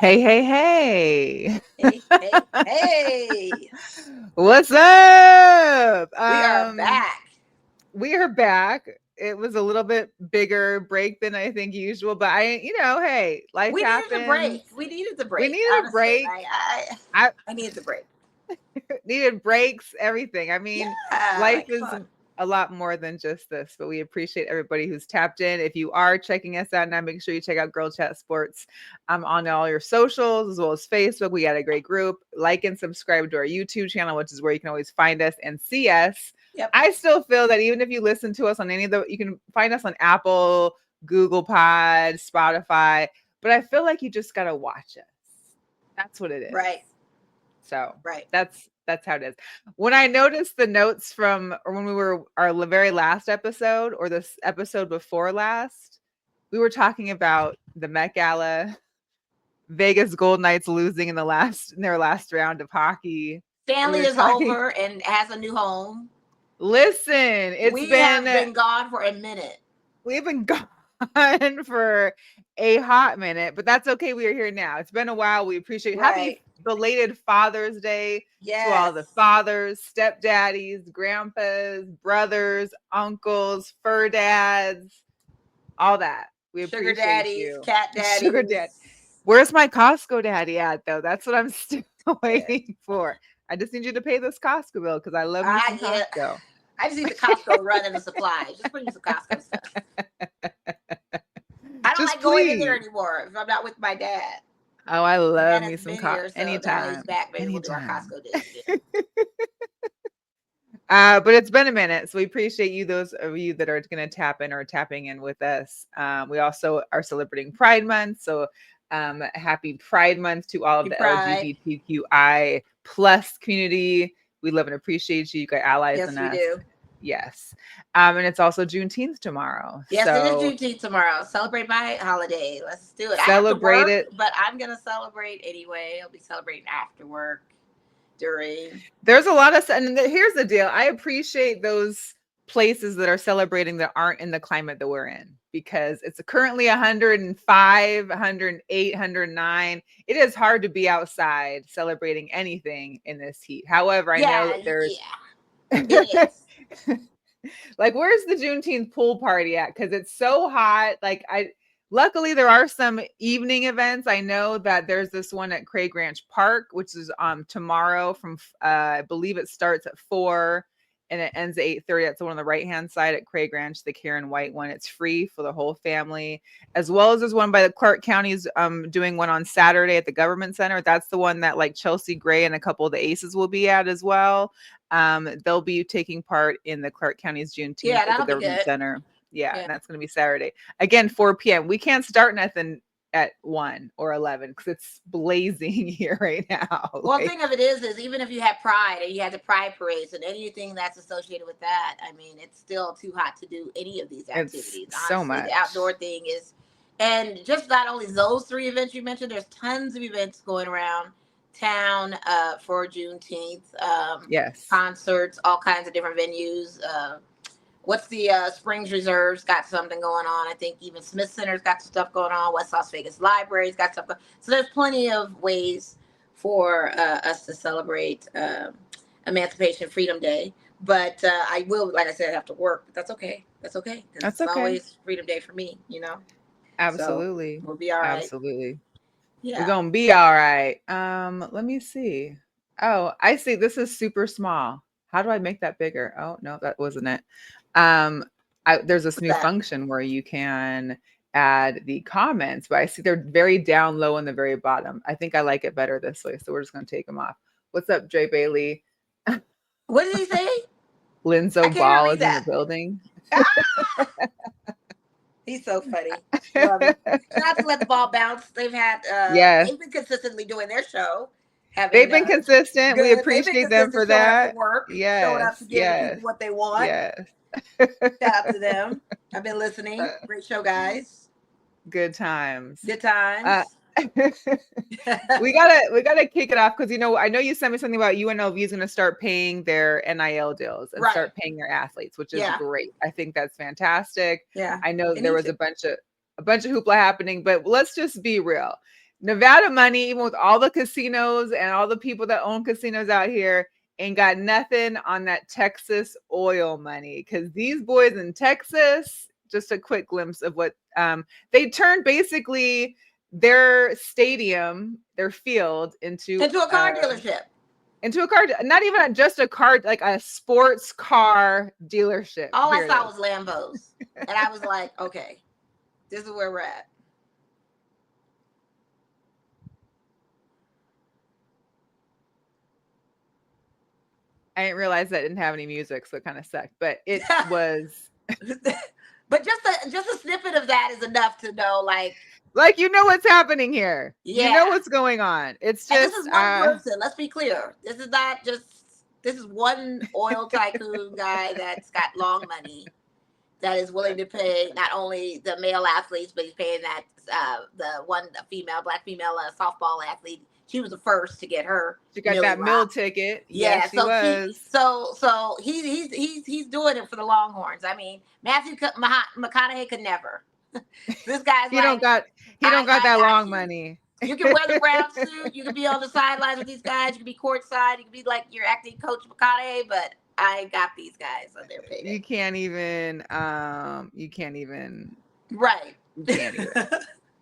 Hey, hey, hey. Hey, hey, hey. What's up? We are back. We are back. It was a little bit bigger break than I think usual, but hey, life We needed a happens. break. We needed the We break. needed a Honestly, break. I I needed the break. needed breaks, everything. I mean, Yeah, life like come is on. a lot more than just this, but we appreciate everybody who's tapped in. If you are checking us out now, make sure you check out Girl Chat Sports on all your socials as well as Facebook. We got a great group. Like and subscribe to our YouTube channel, which is where you can always find us and see us. Yep. I still feel that even if you listen to us on any of the, you can find us on Apple, Google Pod, Spotify, but I feel like you just got to watch us. That's what it is. Right. So Right. that's how it is. When I noticed the notes from or when we were our very last episode or this episode before last, we were talking about the Met Gala, Vegas Golden Knights losing in their last round of hockey. We Stanley were is talking. over and has a new home. Listen, We have been gone for a minute. we've been gone for a hot minute, but that's okay. We are here now. It's been a while. We appreciate happy Right. belated Father's Day to all the Yes. fathers, stepdaddies, grandpas, brothers, uncles, fur dads, all that. We Sugar appreciate daddies, you. cat Sugar dad. daddies. Where's my Costco daddy at though? That's what I'm still Yeah. waiting for. I just need you to pay this Costco bill because I love me some Yeah. Costco. I just need the Costco run and the supplies. Just bring me some Costco stuff. I don't Just like going in there please. anymore if I'm not with my dad. Oh, I My love dad me hasn't some been here, so now that he's anytime, back, maybe we'll do our anytime. Costco days again. But it's been a minute, so we appreciate you, those of you that are going to tap in or tapping in with us. We also are celebrating Pride Month, so happy Pride Month to all of You the pride. LGBTQI plus community. We love and appreciate you. You got allies in Yes, we us. do. Yes. And it's also Juneteenth tomorrow. Yes, it is So Juneteenth tomorrow. Celebrate my holiday. Let's do it. I have to celebrate work, it. but I'm gonna celebrate anyway. I'll be celebrating after work, during. There's a lot of, and here's the deal. I appreciate those places that are celebrating that aren't in the climate that we're in because it's currently 105, 108, 109. It is hard to be outside celebrating anything in this heat. However, I know Yeah, that there's it is. like, where's the Juneteenth pool party at? Because it's so hot. Luckily there are some evening events. I know that there's this one at Craig Ranch Park, which is tomorrow from I believe it starts at 4 and it ends at 8:30. That's the one on the right hand side at Craig Ranch, the Karen White one. It's free for the whole family, as well as there's one by the Clark County's doing one on Saturday at the Government Center. That's the one that like Chelsea Gray and a couple of the Aces will be at as well. They'll be taking part in the Clark County's Juneteenth Yeah, at the that'll be Government good. Center. Yeah, Yeah. and that's going to be Saturday. Again, 4 p.m. We can't start nothing at 1 or 11 because it's blazing here right now. Well, the thing of it is even if you had Pride and you had the Pride parades and anything that's associated with that, I mean, it's still too hot to do any of these It's activities. so Honestly, much. the outdoor thing is, and just not only those three events you mentioned, there's tons of events going around town for Juneteenth, Yes. concerts, all kinds of different venues. What's the Springs Reserve's got something going on. I think even Smith Center's got stuff going on. West Las Vegas Library's got stuff going on. So there's plenty of ways for us to celebrate Emancipation Freedom Day. But I will, like I said, have to work. But that's okay. That's okay. Because That's it's okay. always Freedom Day for me, So Absolutely. we'll be all right. Absolutely. We're Yeah. going to be all right. Let me see. Oh, I see. This is super small. How do I make that bigger? Oh, no, that wasn't it. There's this What's new that? function where you can add the comments, but I see they're very down low in the very bottom. I think I like it better this way, so we're just going to take them off. What's up, Jay Bailey? What did he say? I Linzo can't even Ball read is in the that. building. He's so funny. Love him. Not to let the ball bounce. Yes, They've been consistently doing their show, having they've been consistent. We good. They've been appreciate them for consistent showing up to that. work, showing up to Yes, give the people yes, what they want. yes. Shout out to them. I've been listening. Great show, guys. Good times. Good Uh, times. we gotta kick it off because I know you sent me something about UNLV is going to start paying their NIL deals and Right. start paying their athletes, which is Yeah. great. I think that's fantastic. Yeah. I know They there need was to. a bunch of hoopla happening, but let's just be real. Nevada money, even with all the casinos and all the people that own casinos out here, ain't got nothing on that Texas oil money. Because these boys in Texas, just a quick glimpse of what they turned basically their stadium, their field into a car dealership. Into a car, not even just a car, like a sports car dealership. All I saw was Lambos. And I was like, okay, this is where we're at. I didn't realize that didn't have any music, so it kind of sucked. But it was. But just a snippet of that is enough to know, like you know what's happening here. Yeah. You know what's going on. It's just and this is one person. Let's be clear. This is not just. This is one oil tycoon guy that's got long money, that is willing to pay not only the male athletes, but he's paying that black female softball athlete. She was the first to get her. She got that mill ticket. Yeah, she was. So he's doing it for the Longhorns. I mean, Matthew McConaughey could never. This guy's he don't got that long money. You can wear the brown suit. You can be on the sidelines with these guys. You can be courtside. You can be like your acting coach McConaughey, but I got these guys on their payday. You can't even. Right. You can't even.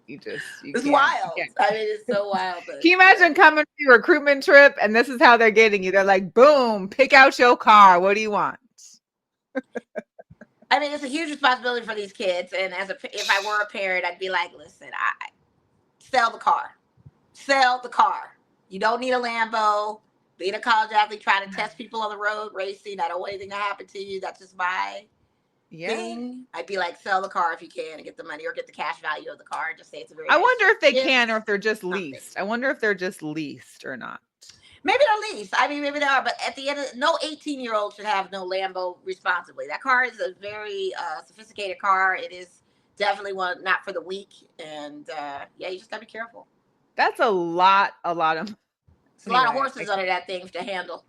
It's wild. I mean, it's so wild. But, can you imagine coming to your recruitment trip and this is how they're getting you? They're like, boom, pick out your car. What do you want? I mean, it's a huge responsibility for these kids. And if I were a parent, I'd be like, listen, sell the car. Sell the car. You don't need a Lambo. Being a college athlete, trying to test people on the road, racing. I don't want anything to happen to you. That's just my thing. I'd be like, sell the car if you can and get the money or get the cash value of the car. Just say it's a very. I wonder if they can or if they're just leased. I wonder if they're just leased or not. Maybe they're leased. I mean, maybe they are. But at the end of no 18-year-old should have no Lambo responsibly. That car is a very sophisticated car. It is definitely one not for the weak. And you just gotta be careful. That's a lot of. It's a lot of horses under that thing to handle.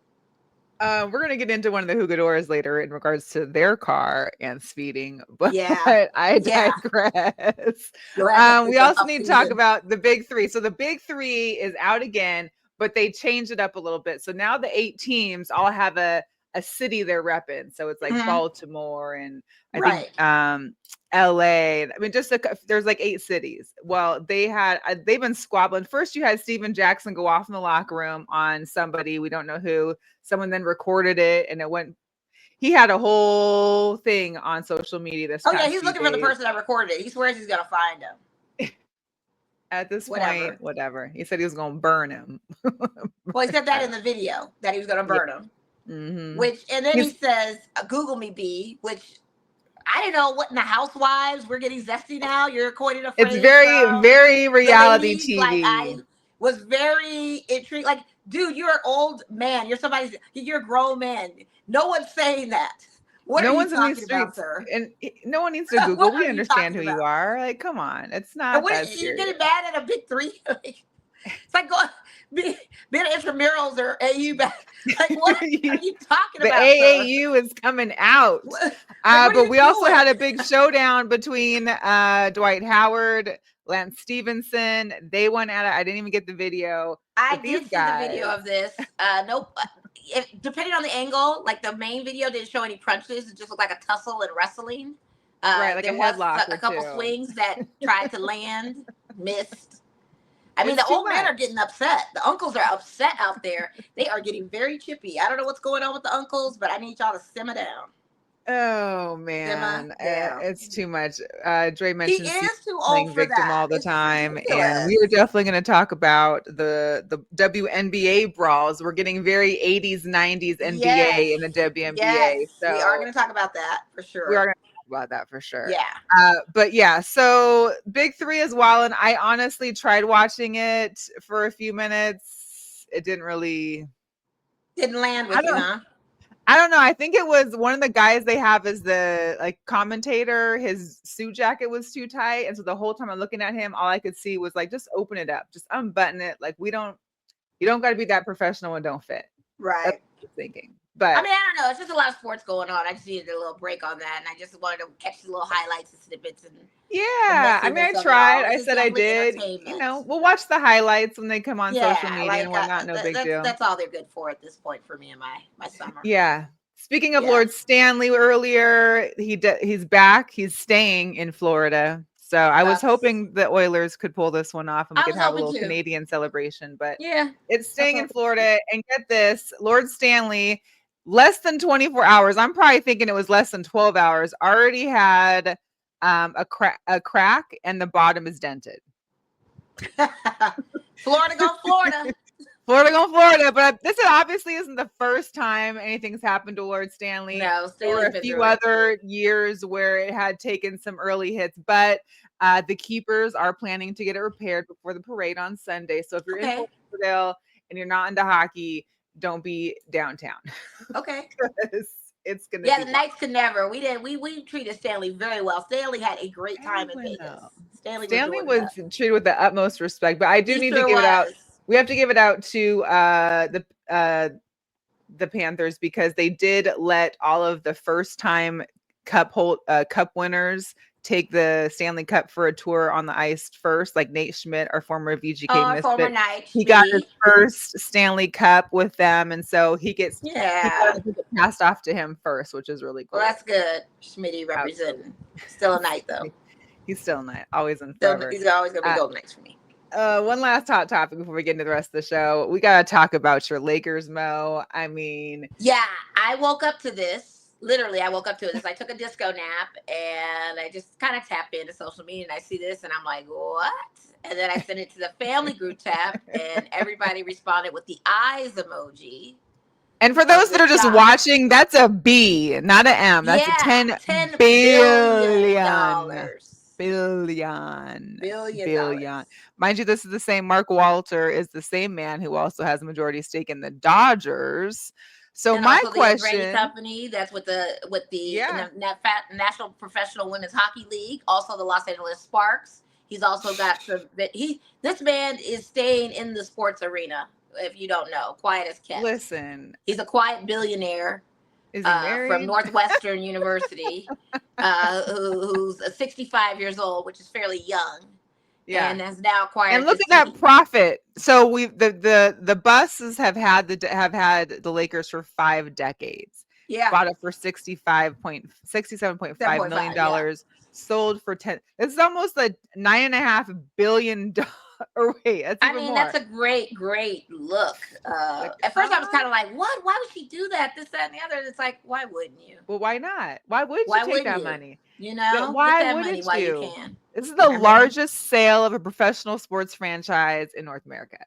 We're going to get into one of the Jugadores later in regards to their car and speeding, but I digress. We also need to talk about the big three. So the big three is out again, but they changed it up a little bit. So now the 8 teams all have a city they're repping. So it's like Baltimore and I think LA. I mean, there's like 8 cities. Well, they've been squabbling. First, you had Steven Jackson go off in the locker room on somebody. We don't know who. Someone then recorded it and it went. He had a whole thing on social media this past he's looking for the person that recorded it. He swears he's going to find him. At this point, whatever. He said he was going to burn him. Well, he said that in the video, that he was going to burn him. Mm-hmm. And then he says, Google me, B, which I don't know what in the Housewives, we're getting zesty now. You're quoting a phrase. It's very, very reality TV. Like, I was very intrigued. Like, dude, you're an old man. You're a grown man. No one's saying that. What are you talking about, sir? And no one needs to Google. We understand who you are. Like, come on. It's not that serious. You're getting mad at a big three? It's like being intramurals or AU back. Like, what are you talking about? The AAU is coming out. But we also had a big showdown between Dwight Howard, Lance Stevenson. They went at it. I didn't even get the video. I did see the video of this. Nope. Depending on the angle, like the main video didn't show any punches. It just looked like a tussle and wrestling. Like there a headlock was a couple swings that tried to land, missed. I mean, the old men are getting upset. The uncles are upset out there. They are getting very chippy. I don't know what's going on with the uncles, but I need y'all to simmer down. Oh man, it's too much. Dre mentions he is too playing old for victim that. all the time, and we are definitely going to talk about the WNBA brawls. We're getting very 80s, 90s NBA in the WNBA. Yes, so we are going to talk about that for sure. We are going to talk about that for sure. Yeah. But yeah, so Big Three is wild, and I honestly tried watching it for a few minutes. It didn't land with you, huh? I don't know. I think it was one of the guys they have as the commentator. His suit jacket was too tight. And so the whole time I'm looking at him, all I could see was like, just open it up, just unbutton it. Like you don't got to be that professional and don't fit. Right. That's what I'm thinking. But I mean, I don't know. It's just a lot of sports going on. I just needed a little break on that, and I just wanted to catch the little highlights and snippets and the yeah, I mean, I messiness of it tried. all. I This is said I definitely did. entertainment. We'll watch the highlights when they come on social Yeah, media and like whatnot. No big deal. that's all they're good for at this point for me and my summer. Yeah. Speaking of Yeah. Lord Stanley earlier, he's back. He's staying in Florida. So I was That's hoping the Oilers could pull this one off and we I could was have a hoping little to. Canadian celebration, but Yeah. it's That's staying all. in Florida. And get this, Lord Stanley, less than 24 hours. I'm probably thinking it was less than 12 hours. Already had a crack and the bottom is dented. Florida, go Florida. Florida going Florida, but this obviously isn't the first time anything's happened to Lord Stanley. No, There were Stanley's a been few through it. other years where it had taken some early hits, but the keepers are planning to get it repaired before the parade on Sunday. So if you're in Okay. Fort Lauderdale and you're not into hockey, don't be downtown. Okay. It's gonna Yeah, be the wild. Knights could never. We treated Stanley very well. Stanley had a great time in Everyone Vegas. knows. Stanley Stanley was doing was treated with the utmost respect, but I do He need to sure give it out. was. We have to give it out to the Panthers because they did let all of the first time cup winners take the Stanley Cup for a tour on the ice first, like Nate Schmidt, our former VGK Our former Misfit. Knight, He got his Schmitty. first Stanley Cup with them, and so he got Yeah. it passed off to him first, which is really cool. Well, that's good. Schmitty representing. Still a Knight though. He's still not always and Still, forever. he's always gonna be Golden Knights for me. One last hot topic before we get into the rest of the show. We gotta talk about your Lakers, Mo. I mean, Yeah, I woke up to this. Literally, I woke up to this. I took a disco nap and I just kind of tapped into social media and I see this and I'm like, what? And then I sent it to the family group chat and everybody responded with the eyes emoji. and for those that are just watching, that's a B, not an M. That's a $10 billion. Billion. Mind you, this is the same Mark Walter is the same man who also has a majority stake in the Dodgers. So and my also question, the Andretti company that's with the National Professional Women's Hockey League, also the Los Angeles Sparks. He's also got some. This man is staying in the sports arena. If you don't know, quiet as kept. Listen, he's a quiet billionaire. Is he married? From Northwestern University, who's 65 years old, which is fairly young. Yeah, and has now acquired. And look at that profit. So the buses have had the Lakers for 5 decades. Yeah, bought it for $67.5 million. Yeah. Sold for 10. It's almost like $9.5 billion. Or wait, that's even more. That's a great look. At first, I was kind of like, "What? Why would she do that? This, that, and the other." It's like, why wouldn't you? Well, why not? Why would you take that money? You know, why get that wouldn't money while you can. This is the largest sale of a professional sports franchise in North America.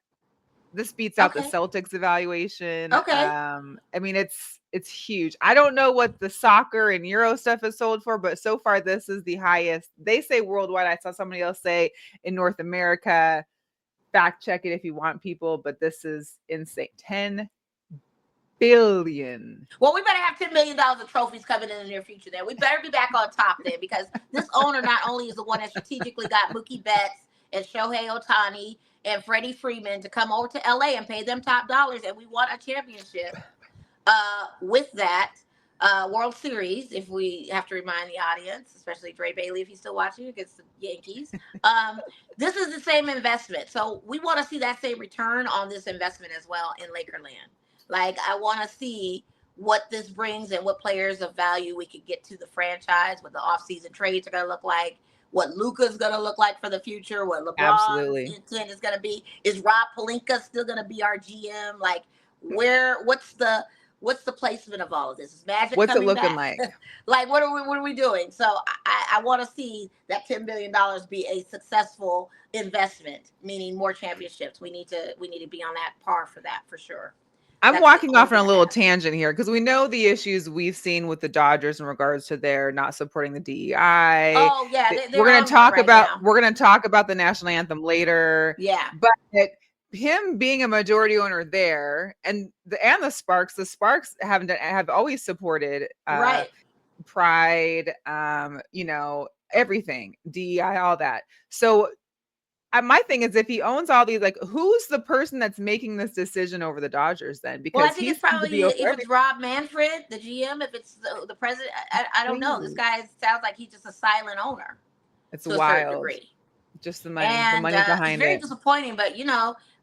This beats out the Celtics evaluation. Okay. I mean, it's huge. I don't know what the soccer and Euro stuff is sold for, but so far this is the highest. They say worldwide. I saw somebody else say in North America. Fact check it if you want, people, but this is insane. 10 billion. Well, we better have $10 million of trophies coming in the near future. Then we better be back on top then, because this owner not only is the one that strategically got Mookie Betts and Shohei Ohtani and Freddie Freeman to come over to LA and pay them top dollars, and we won a championship. With that World Series, if we have to remind the audience, especially Dre Bailey, if he's still watching against the Yankees, this is the same investment. So we want to see that same return on this investment as well in Lakerland. Like, I want to see what this brings and what players of value we could get to the franchise, what the offseason trades are going to look like, what Luka's going to look like for the future, what LeBron's intent is going to be. Is Rob Pelinka still going to be our GM? Like, what's the placement of all of this? Is Magic what's coming it looking back? like? Like, what are we doing? So I want to see that $10 billion be a successful investment, meaning more championships. We need to be on that par for that, for sure. I'm walking off on a little tangent here because we know the issues we've seen with the Dodgers in regards to their not supporting the DEI. Oh yeah, we're going to talk about the national anthem later. Yeah, but him being a majority owner there, and the Sparks have always supported right. Pride, everything, DEI, all that. So my thing is, if he owns all these, like, who's the person that's making this decision over the Dodgers then? Well, I Because think he it's seems to probably be over if it's everything. Rob Manfred, the GM, if it's the president. I don't know. This Crazy. guy sounds like he's just a silent owner It's to a certain wild. degree. Just the And money it's behind very it. disappointing. But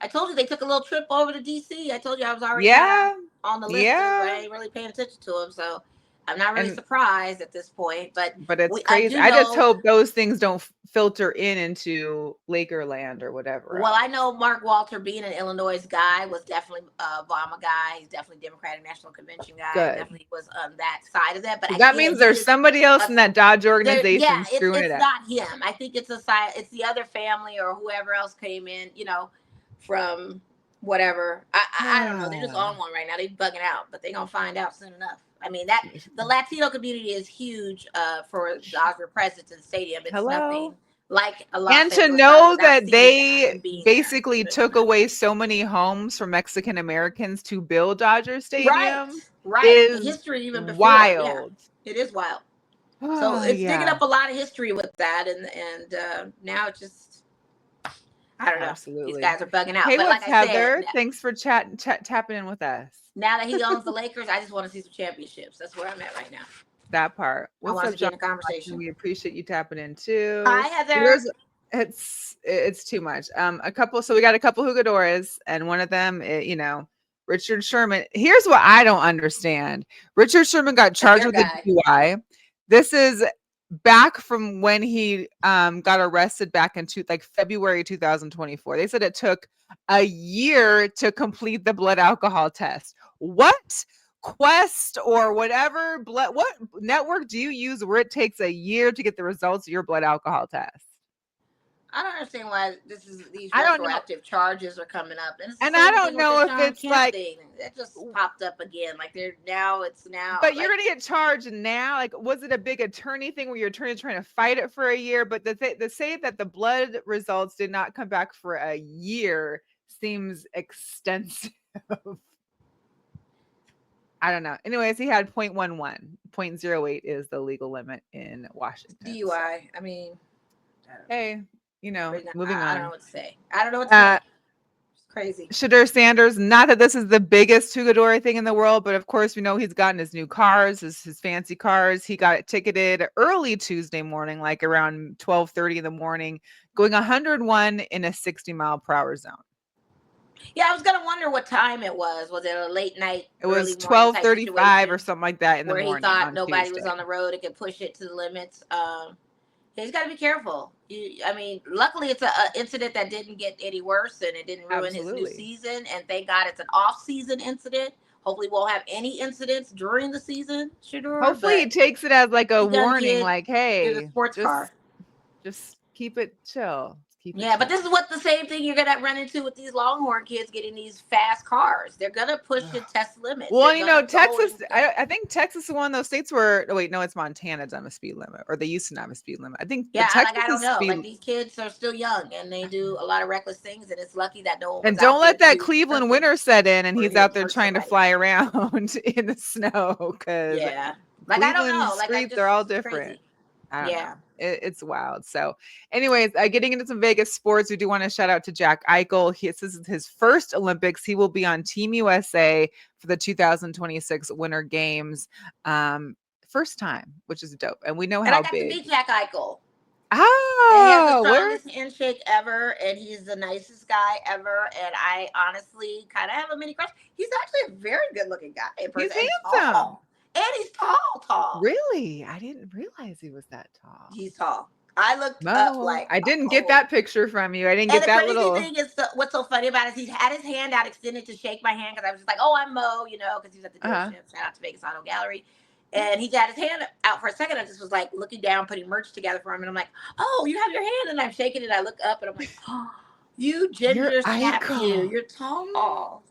I told you they took a little trip over to DC. I told you I was already kind of Yeah. on the list, but I Yeah. ain't really paying attention to them. So I'm not really And surprised at this point. But it's I crazy. do I just know. hope those things don't filter into Lakerland or whatever Well, I else. know Mark Walter, being an Illinois guy, was definitely Obama guy. He's definitely Democratic National Convention guy. Good. Definitely was on that side of that. But So that again, means he there's just somebody else a in that Dodge there, yeah, organization screwing it it's up. not him. I think it's it's the other family or whoever else came in, from whatever. I don't know. They're just on one right now. They're bugging out, but they're gonna find out soon enough. I mean, that the Latino community is huge for Dodger President's Stadium. It's Hello. nothing like a Los And to Angeles Dodgers know without that seeing they them being there. basically took away so many homes from Mexican Americans to build Dodger Right, Stadium right. The is history even before, yeah, wild. it is wild. So Oh, it's digging yeah, up a lot of history with that, and now it's just I don't know. These absolutely. guys are bugging out. Hey, But like what's I said, Heather? Thanks for tapping in with us. now that he owns the Lakers, I just want to see some championships. That's where I'm at right now. That part. I What's want up, to get John? in the conversation. We appreciate you tapping in too. Hi, Heather. There's it's too much. A couple. So we got a couple jugadores, and one of them, Richard Sherman. Here's what I don't understand. Richard Sherman got That's charged your with a guy. DUI. This is back from when he got arrested back in February 2024. They said it took a year to complete the blood alcohol test. What Quest or whatever what network do you use where it takes a year to get the results of your blood alcohol test? I don't understand why these I don't know. retroactive charges are coming up, and it's the And I same don't thing with the know if Sean it's Kemp like, thing that just popped up again. Like it's now. but you're Like, gonna get charged now. Like, was it a big attorney thing where your attorney's trying to fight it for a year? But the say that the blood results did not come back for a year seems extensive. I don't know. Anyways, he had 0.11. 0.08 is the legal limit in Washington. DUI. So. I mean, Hey, moving I don't know on. what to say. I don't know what to say. It's crazy. Shadur Sanders, not that this is the biggest Tugadori thing in the world, but of course we know he's gotten his new cars, his fancy cars. He got it ticketed early Tuesday morning, like around 12:30 in the morning, going 101 in a 60-mile-per-hour zone. Yeah, I was gonna wonder what time it was. Was it a late night, It early was morning type 12:35 or situation something like that in the where he morning thought on nobody was Tuesday. on the road and could push it to the limits? He's got to be careful. I mean, luckily it's an incident that didn't get any worse and it didn't ruin his new season. And thank God it's an off-season incident. Hopefully, we won't have any incidents during the season. Hopefully, he takes it as like a warning, like, in a hey, sports car. just keep it chill. Yeah, but this is what the same thing you're gonna run into with these Longhorn kids getting these fast cars. They're gonna push the test limits. Well, Texas, I think Texas is one of those states where wait, no, it's Montana's on a speed limit, or they used to not have a speed limit. I think I don't know. Like these kids are still young and they do a lot of reckless things, and it's lucky that no one was and don't out let there that to Cleveland hurt winter set in, and or he's out there hurt trying to somebody. fly around in the snow because Yeah, like I don't know. Like streets are all different. Crazy. I don't know. It's wild. So, anyways, getting into some Vegas sports, we do want to shout out to Jack Eichel. This is his first Olympics. He will be on Team USA for the 2026 Winter Games. First time, which is dope. And we know how I got big. to meet Jack Eichel. Oh, and he has the strongest handshake ever, and he's the nicest guy ever. And I honestly kind of have a mini crush. He's actually a very good-looking guy. He's handsome. Tall. And he's tall. Really? I didn't realize he was that tall. He's tall. I looked up like I didn't get that picture from you. I didn't get that little. And the crazy thing is, what's so funny about it is he's had his hand out extended to shake my hand because I was just like, oh, I'm Mo, because he's at the dealership. Shout out to Vegas Auto Gallery. And he got his hand out for a second. I just was like looking down, putting merch together for him. And I'm like, oh, you have your hand. And I'm shaking it. I look up and I'm like, oh, you ginger chap, you're tall.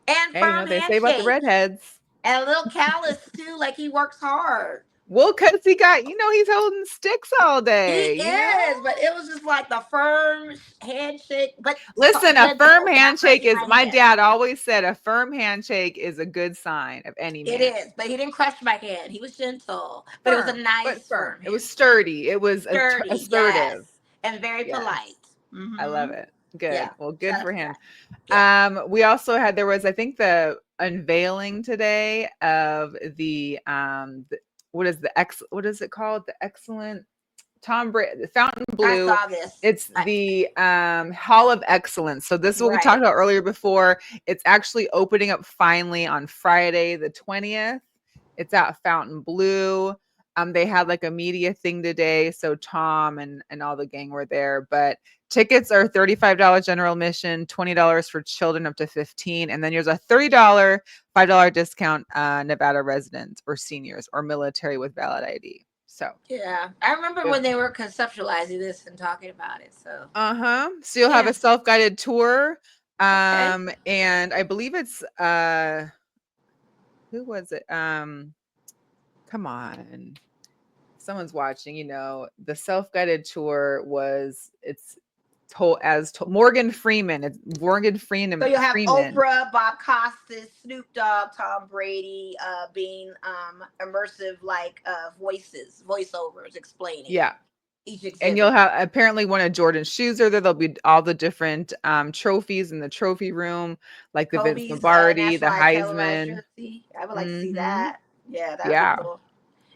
And firm they say about the redheads. And a little callous too, like he works hard. Well, because he got, he's holding sticks all day. He is, but it was just like the firm handshake. But listen, a firm handshake is, my dad always said, a firm handshake is a good sign of any man. It is, but he didn't crush my hand. He was gentle, but it was a nice firm. It was sturdy. It was assertive. Yes, and very polite. I love it. Good. Yeah. Well, good Shout out for to him. that. Yeah. We also had, there was, I think, the unveiling today of what is what is it called? The excellent Tom Brady, the Fountain I Blue. saw this. It's the Hall of Excellence. So this is what we talked about earlier before. It's actually opening up finally on Friday, the 20th. It's at Fountain Blue. They had like a media thing today, so Tom and all the gang were there. But tickets are $35 general admission, $20 for children up to 15, and then there's a $30 $5 discount Nevada residents or seniors or military with valid ID. So yeah, I remember when they were conceptualizing this and talking about it. So so you'll have a self-guided tour, okay. and I believe it's who was it? Come on. Someone's watching, the self-guided tour was Morgan Freeman. It's Morgan Freeman. So you'll have Oprah, Bob Costas, Snoop Dogg, Tom Brady, being immersive like voiceovers explaining. Yeah. Each exhibit. And you'll have apparently one of Jordan's shoes are there. There'll be all the different trophies in the trophy room, like the Vince Lombardi, the Heisman. I would like to see that. Yeah, that would be cool.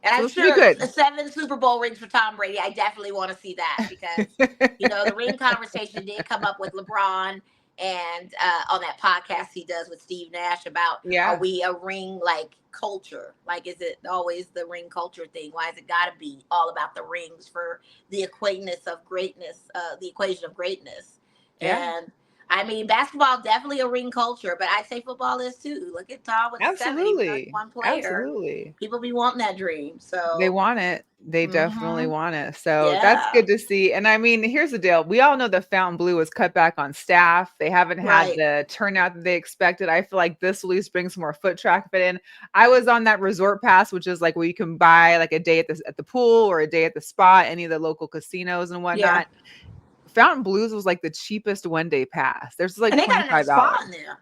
And So I'm sure 7 Super Bowl rings for Tom Brady. I definitely want to see that because, the ring conversation did come up with LeBron and on that podcast he does with Steve Nash about are we a ring like culture? Like, is it always the ring culture thing? Why has it got to be all about the rings for the equation of greatness? Yeah. And I mean, basketball definitely a ring culture, but I'd say football is too. Look at Tom with 71 player. Absolutely. People be wanting that dream. So they want it. They definitely want it. So that's good to see. And I mean, here's the deal. We all know the Fountain Blue was cut back on staff. They haven't had the turnout that they expected. I feel like this will at least bring some more foot traffic in. I was on that resort pass, which is like where you can buy like a day at the pool or a day at the spa, any of the local casinos and whatnot. Fountain Blues was like the cheapest one-day pass. There's like $25. Got a nice spot in there.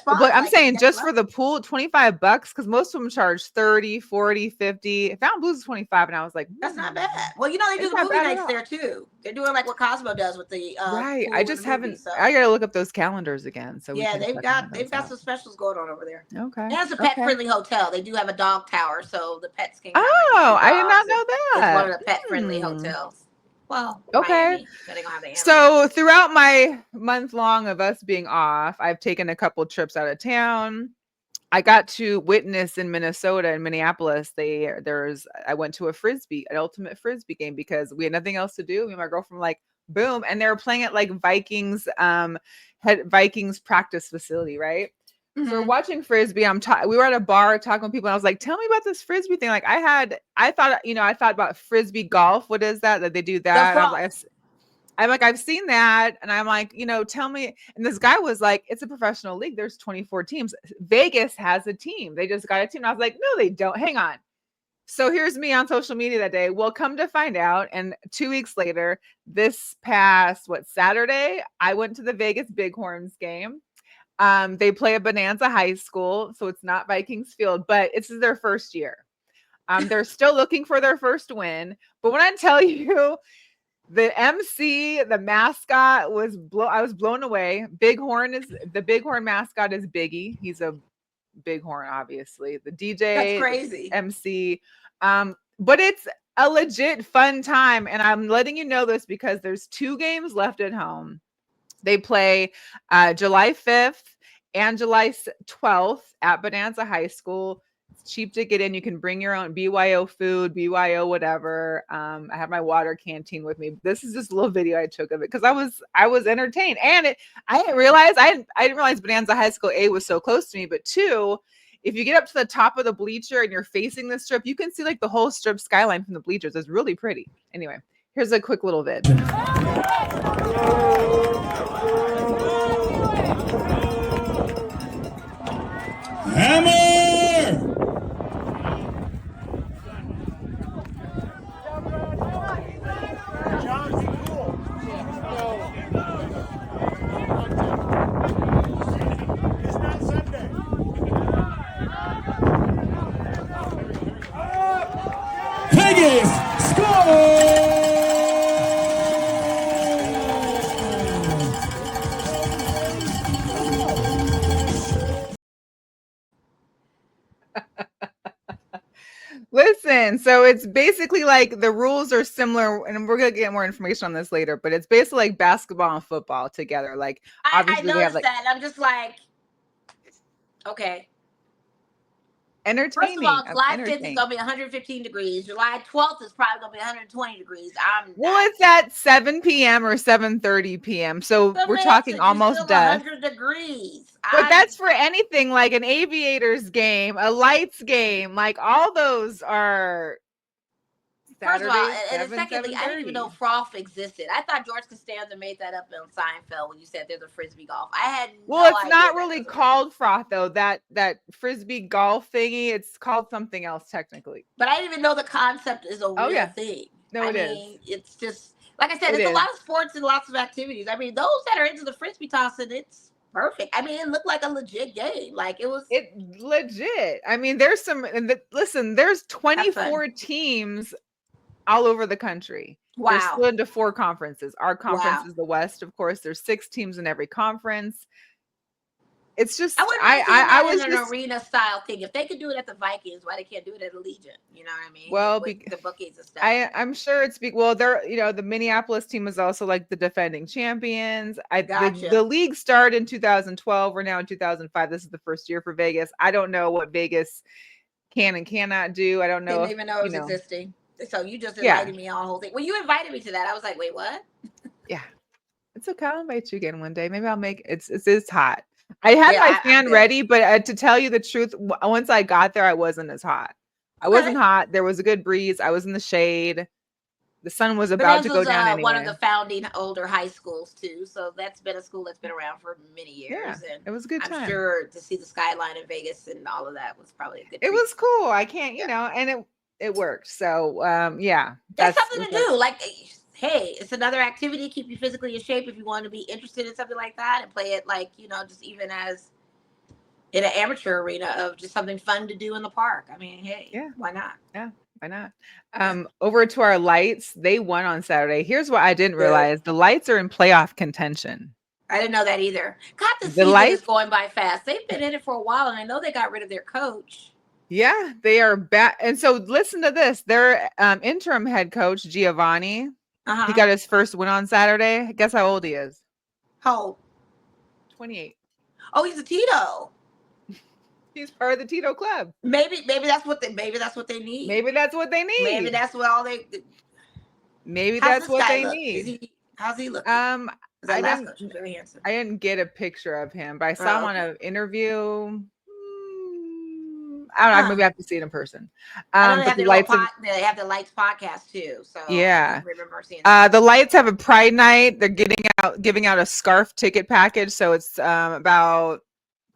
But I'm saying just for the pool, $25, because most of them charge 30, 40, 50. Fountain Blues is 25, and I was like, that's not bad. Well, they do the movie nights there too. They're doing like what Cosmo does with the right. I just haven't. I gotta look up those calendars again. So they've got some specials going on over there. Okay. And it's a pet-friendly hotel. They do have a dog tower, so the pets can. I did not know that. It's one of the pet-friendly hotels. Well, okay. So throughout my month long of us being off, I've taken a couple trips out of town. I got to witness in Minnesota, in Minneapolis. I went to an ultimate Frisbee game because we had nothing else to do. Me and my girlfriend were like, boom, and they were playing at like Vikings practice facility, right? So we're watching Frisbee. We were at a bar talking with people, and I was like, tell me about this Frisbee thing. Like I thought about Frisbee golf. What is that they do that? I'm like, I've seen that. And I'm like, tell me. And this guy was like, it's a professional league. There's 24 teams. Vegas has a team. They just got a team. And I was like, no, they don't. Hang on. So here's me on social media that day. Well, come to find out. And 2 weeks later, this past, Saturday, I went to the Vegas Bighorns game. They play at Bonanza High School, so it's not Vikings Field, but it's their first year. They're still looking for their first win. But when I tell you, the MC, the mascot I was blown away. The Bighorn mascot is Biggie. He's a Bighorn, obviously. The DJ, that's crazy. MC. But it's a legit fun time. And I'm letting you know this because there's 2 games left at home. They play July 5th and July 12th at Bonanza High School. It's cheap to get in. You can bring your own BYO food, BYO whatever. I have my water canteen with me. This is just a little video I took of it because I was entertained. And I didn't realize Bonanza High School A was so close to me, but 2, if you get up to the top of the bleacher and you're facing the strip, you can see like the whole strip skyline from the bleachers. It's really pretty. Anyway, here's a quick little vid. Hammer! Vegas, score! And so it's basically like the rules are similar, and we're gonna get more information on this later, but it's basically like basketball and football together. Like I obviously they have noticed like that. I'm just like, okay. First of entertaining. all, July 5th is Entertaining. going to be 115 degrees. July 12th is probably going to be 120 degrees. Well, it's at 7 p.m. or 7:30 p.m. So we're talking It's almost still dusk. 100 degrees. But that's for anything like an Aviators game, a Lights game. Like all those are First of all, Saturdays, and 7, secondly, I didn't even know 7:30. froth existed. I thought George Costanza made that up in Seinfeld when you said there's a frisbee golf. I had Well, no it's idea not that really was a called froth though. That frisbee golf thingy, it's called something else technically. But I didn't even know the concept is a Oh real yeah. thing. No, I it is. mean, it's just like I said, It it's a is. lot of sports and lots of activities. I mean, those that are into the frisbee tossing, it's perfect. I mean, it looked like a legit game. Like it was Legit. I mean, there's some listen, there's have fun. 24 teams all over the country. They're Wow. split into 4 conferences. Our conference Wow. is the West, of course. There's 6 teams in every conference. It's just I wouldn't mind seeing that was in an just arena style thing. If they could do it at the Vikings, why they can't do it at Allegiant? You know what I mean? well, With the bookies and stuff. I'm sure it's well, they're the Minneapolis team is also like the defending champions. Gotcha. The league started in 2012. We're now in 2005. This is the first year for Vegas. I don't know what Vegas can and cannot do. I don't know Didn't if even know it was existing. So you just Yeah. invited me on the whole thing. When you invited me to that, I was like, wait, what? Yeah. It's okay. I'll invite you again one day. Maybe I'll make it's hot. I had Yeah, my I'm fan good. ready, but to tell you the truth, once I got there, I wasn't as hot. I wasn't hot. There was a good breeze. I was in the shade. The sun was about to go was down anyway. one of the founding older high schools too, so that's been a school that's been around for many years. Yeah, And it was a good time. I'm sure to see the skyline in Vegas and all of that was probably a good. It was cool. I can't, and it worked. So yeah, that's something to do. Like, hey, it's another activity. Keep you physically in shape if you want to be interested in something like that and play it like just even as in an amateur arena of just something fun to do in the park. I mean, hey, yeah, why not? Yeah, why not? Over to our Lights, they won on Saturday. Here's what I didn't realize: the Lights are in playoff contention. I didn't know that either. God, the The season is going by fast. They've been in it for a while, and I know they got rid of their coach. Yeah, they are back. And so listen to this. Their interim head coach, Giovanni, he got his first win on Saturday. Guess how old he is? How old? 28. Oh, he's a Tito. He's part of the Tito club. Maybe that's what they need. Maybe that's what they need. Maybe that's what all they. Maybe that's what they need. How's he looking? I didn't get a picture of him, but I saw him on an interview. I don't know. Maybe I have to see it in person. I know they have they have the Lights podcast too. So yeah, I remember seeing that. The Lights have a Pride night. They're giving out a scarf ticket package. So it's about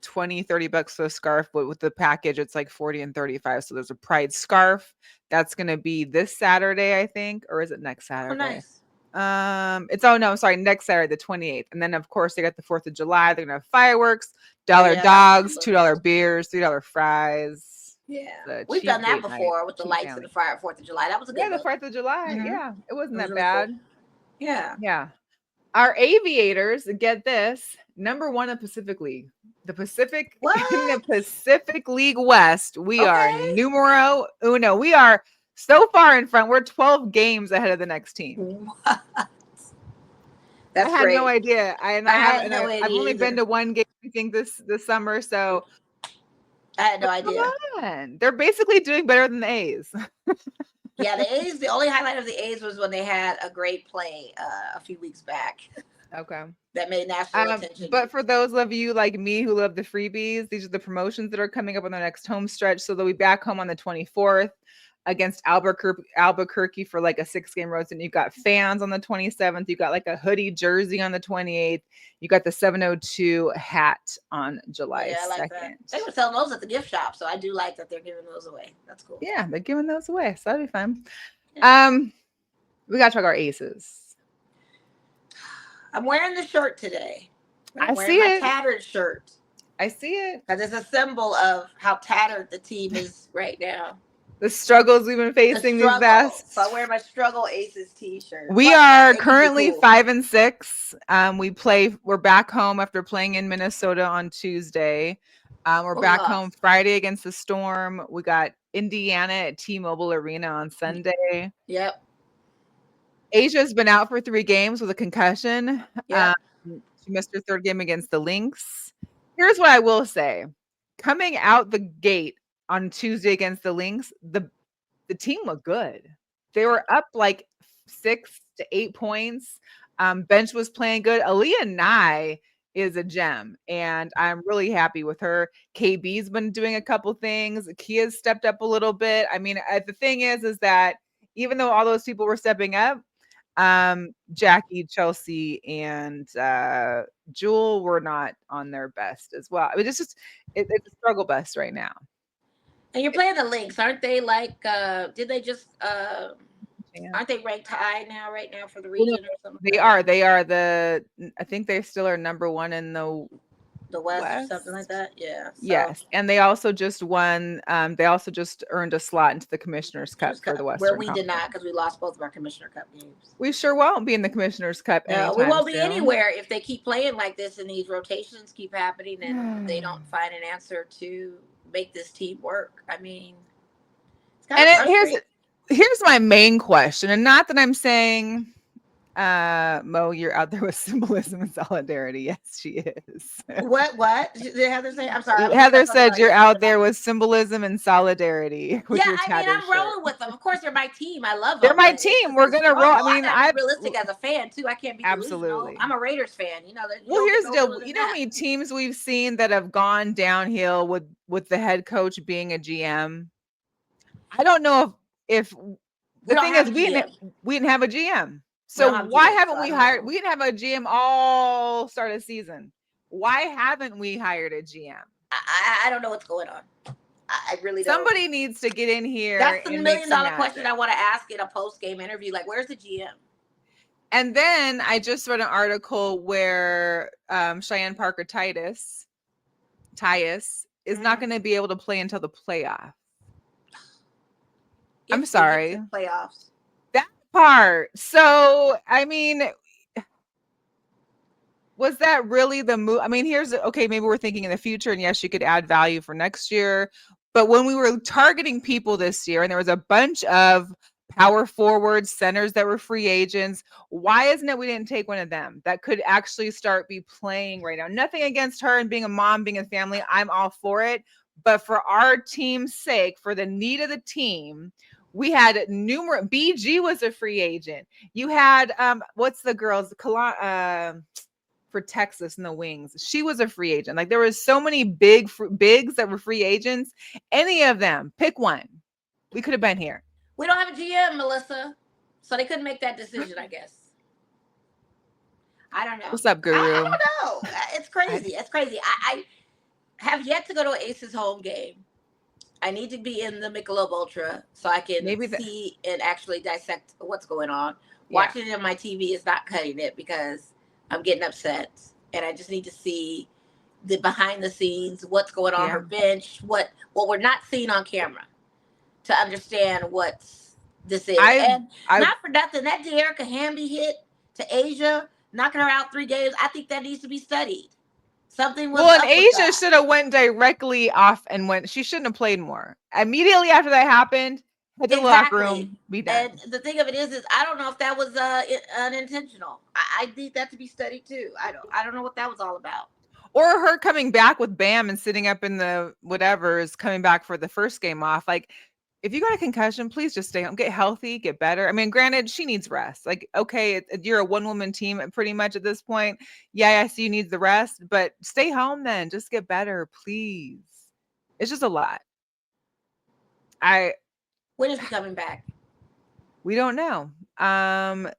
$20-$30 for a scarf, but with the package it's like $40 and $35. So there's a Pride scarf that's going to be this Saturday, I think, or is it next Saturday? Oh, nice. Next Saturday, the 28th. And then of course they got the 4th of July. They're gonna have fireworks, $1 dogs, $2 beers, $3 fries. Yeah, we've done that before with the lights and the fire at 4th of July. That was a good. Yeah, the 4th of July. Mm-hmm. Yeah, it wasn't that really bad. Cool. Yeah. Our Aviators, get this, number 1 in Pacific League. In the Pacific League West, we are numero uno. We are so far in front. We're 12 games ahead of the next team. What? That's I had great. no idea. I've only been to one game, I think, this summer. So I had no idea. Come on. They're basically doing better than the A's. Yeah, the A's. The only highlight of the A's was when they had a great play a few weeks back. Okay. That made national attention. But for those of you like me who love the freebies, these are the promotions that are coming up on the next home stretch. So they'll be back home on the 24th against Albuquerque for like a 6-game road. And you've got fans on the 27th. You got like a hoodie jersey on the 28th. You got the 702 hat on July 2nd. Like that. They were selling those at the gift shop. So I do like that they're giving those away. That's cool. Yeah, they're giving those away. So that'll be fun. Yeah. We got to talk our aces. I'm wearing the shirt today. I see it. Tattered shirt. I see it. Because it's a symbol of how tattered the team is right now. The struggles we've been facing these past. So I wear my Struggle Aces t-shirt. We are currently 5-6. We're back home after playing in Minnesota on Tuesday. We're back home Friday against the Storm. We got Indiana at T-Mobile Arena on Sunday. Yep. Asia's been out for 3 games with a concussion. Yep. She missed her 3rd game against the Lynx. Here's what I will say. Coming out the gate on Tuesday against the Lynx, the team looked good. They were up like 6 to 8 points. Bench was playing good. Aaliyah Nye is a gem, and I'm really happy with her. KB's been doing a couple things. Kia's stepped up a little bit. I mean, the thing is that even though all those people were stepping up, Jackie, Chelsea, and Jewel were not on their best as well. I mean, it's a struggle bus right now. And you're playing the Lynx, aren't they? Like, did they just aren't they ranked high right now for the region or something? They are. They are I think they still are number 1 in the West or something like that. Yeah. So. Yes, and they also just won. They also just earned a slot into the Commissioner's Cup for the Western. Where we did not, because we lost both of our Commissioner Cup games. We sure won't be in the Commissioner's Cup. No, we won't be anywhere if they keep playing like this and these rotations keep happening and they don't find an answer to make this team work. I mean, it's kind of frustrating. Here's my main question, and not that I'm saying, Mo, you're out there with symbolism and solidarity. Yes, she is. What did Heather say? I'm sorry. Heather said you're out there with symbolism and solidarity. Yeah, I mean, I'm rolling with them. Of course, they're my team. I love them. They're my team. We're gonna roll. I mean, I'm realistic as a fan too. I can't be absolutely. I'm a Raiders fan. You know. Well, here's the deal. You know how many teams we've seen that have gone downhill with the head coach being a GM? I don't know if the thing is we didn't have a GM. So why haven't we hired? We didn't have a GM all start of season. Why haven't we hired a GM? I don't know what's going on. I really don't. Somebody needs to get in here. That's the $1 million question I want to ask in a post-game interview. Like, where's the GM? And then I just read an article where Cheyenne Parker Tyus is not going to be able to play until the playoff. I'm sorry. Playoffs. That part. So, I mean, was that really the move? I mean, maybe we're thinking in the future, and yes, you could add value for next year. But when we were targeting people this year, and there was a bunch of power forward centers that were free agents, why isn't it we didn't take one of them that could actually be playing right now? Nothing against her and being a mom, being a family. I'm all for it. But for our team's sake, for the need of the team, we had numerous. BG was a free agent. You had what's the girls for Texas in the wings? She was a free agent. Like there was so many bigs that were free agents. Any of them, pick one. We could have been here. We don't have a GM, Melissa, so they couldn't make that decision. I guess. I don't know. What's up, Guru? I don't know. It's crazy. It's crazy. I have yet to go to Aces home game. I need to be in the Michelob Ultra so I can see and actually dissect what's going on. Yeah. Watching it on my TV is not cutting it because I'm getting upset. And I just need to see the behind the scenes, what's going on her bench, what we're not seeing on camera to understand what this is. Not for nothing, that De'Erica Hamby hit to Asia, knocking her out 3 games, I think that needs to be studied. Something was and Asia should have went directly off and she shouldn't have played more. Immediately after that happened, head to the locker room, be done. And the thing of it is I don't know if that was unintentional. I need that to be studied too. I don't know what that was all about. Or her coming back with Bam and sitting up in the whatever is coming back for the first game off. Like, if you got a concussion, please just stay home, get healthy, get better. I mean, granted, she needs rest. Like, okay, you're a one-woman team pretty much at this point. Yeah, I see you need the rest, but stay home then. Just get better, please. It's just a lot. When is she coming back? We don't know.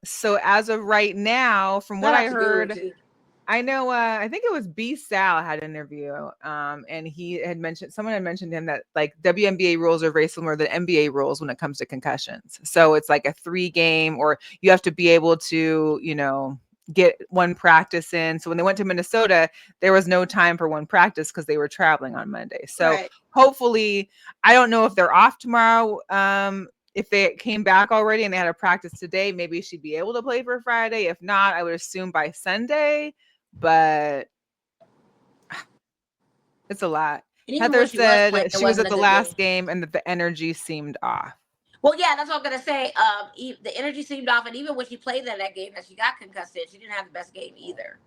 So as of right now, from what I heard, I know, I think it was B. Sal had an interview, and someone had mentioned to him that like WNBA rules are very similar to NBA rules when it comes to concussions. So it's like a 3-game, or you have to be able to, get one practice in. So when they went to Minnesota, there was no time for one practice because they were traveling on Monday. So hopefully, I don't know if they're off tomorrow. If they came back already and they had a practice today, maybe she'd be able to play for Friday. If not, I would assume by Sunday. But it's a lot. And even Heather when she was playing, said it she was wasn't at a the good last game. game and that the energy seemed off. Well, yeah, that's what I'm gonna say. The energy seemed off, and even when she played that game that she got concussed in, she didn't have the best game either.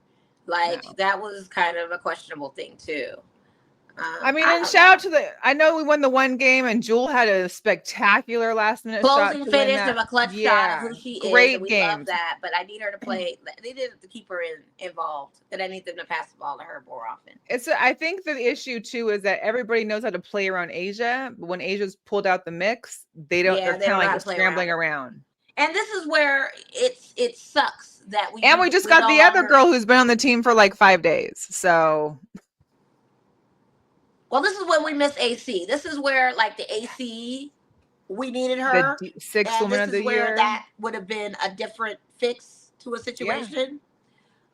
Like No. that was kind of a questionable thing too. I mean, I and don't shout out know. to I know we won the one game and Jewel had a spectacular last minute shot Closing to win finish of that. a clutch shot of Yeah. who she is, and Great we love games. that. But I need her to play. They need to keep her involved, and I need them to pass the ball to her more often. I think the issue too is that everybody knows how to play around Asia, but when Asia's pulled out the mix, they're They kind of don't know how like to play scrambling around. around. And this is where it sucks that we just we got no the other longer. girl who's been on the team for like 5 days. So Well, this is when we miss AC. This is where like the AC, we needed her, the 6th and woman this of is the where year. that would have been a different fix to a situation.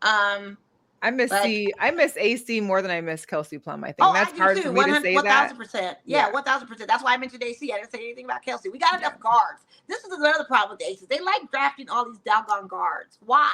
I miss But AC more than I miss Kelsey Plum. I think oh, that's I do hard for too. me to say that. 1,000%. Yeah. Yeah, 1,000%. That's why I mentioned AC. I didn't say anything about Kelsey. We got Yeah. enough guards. This is another problem with the Aces. They like drafting all these doggone guards. Why?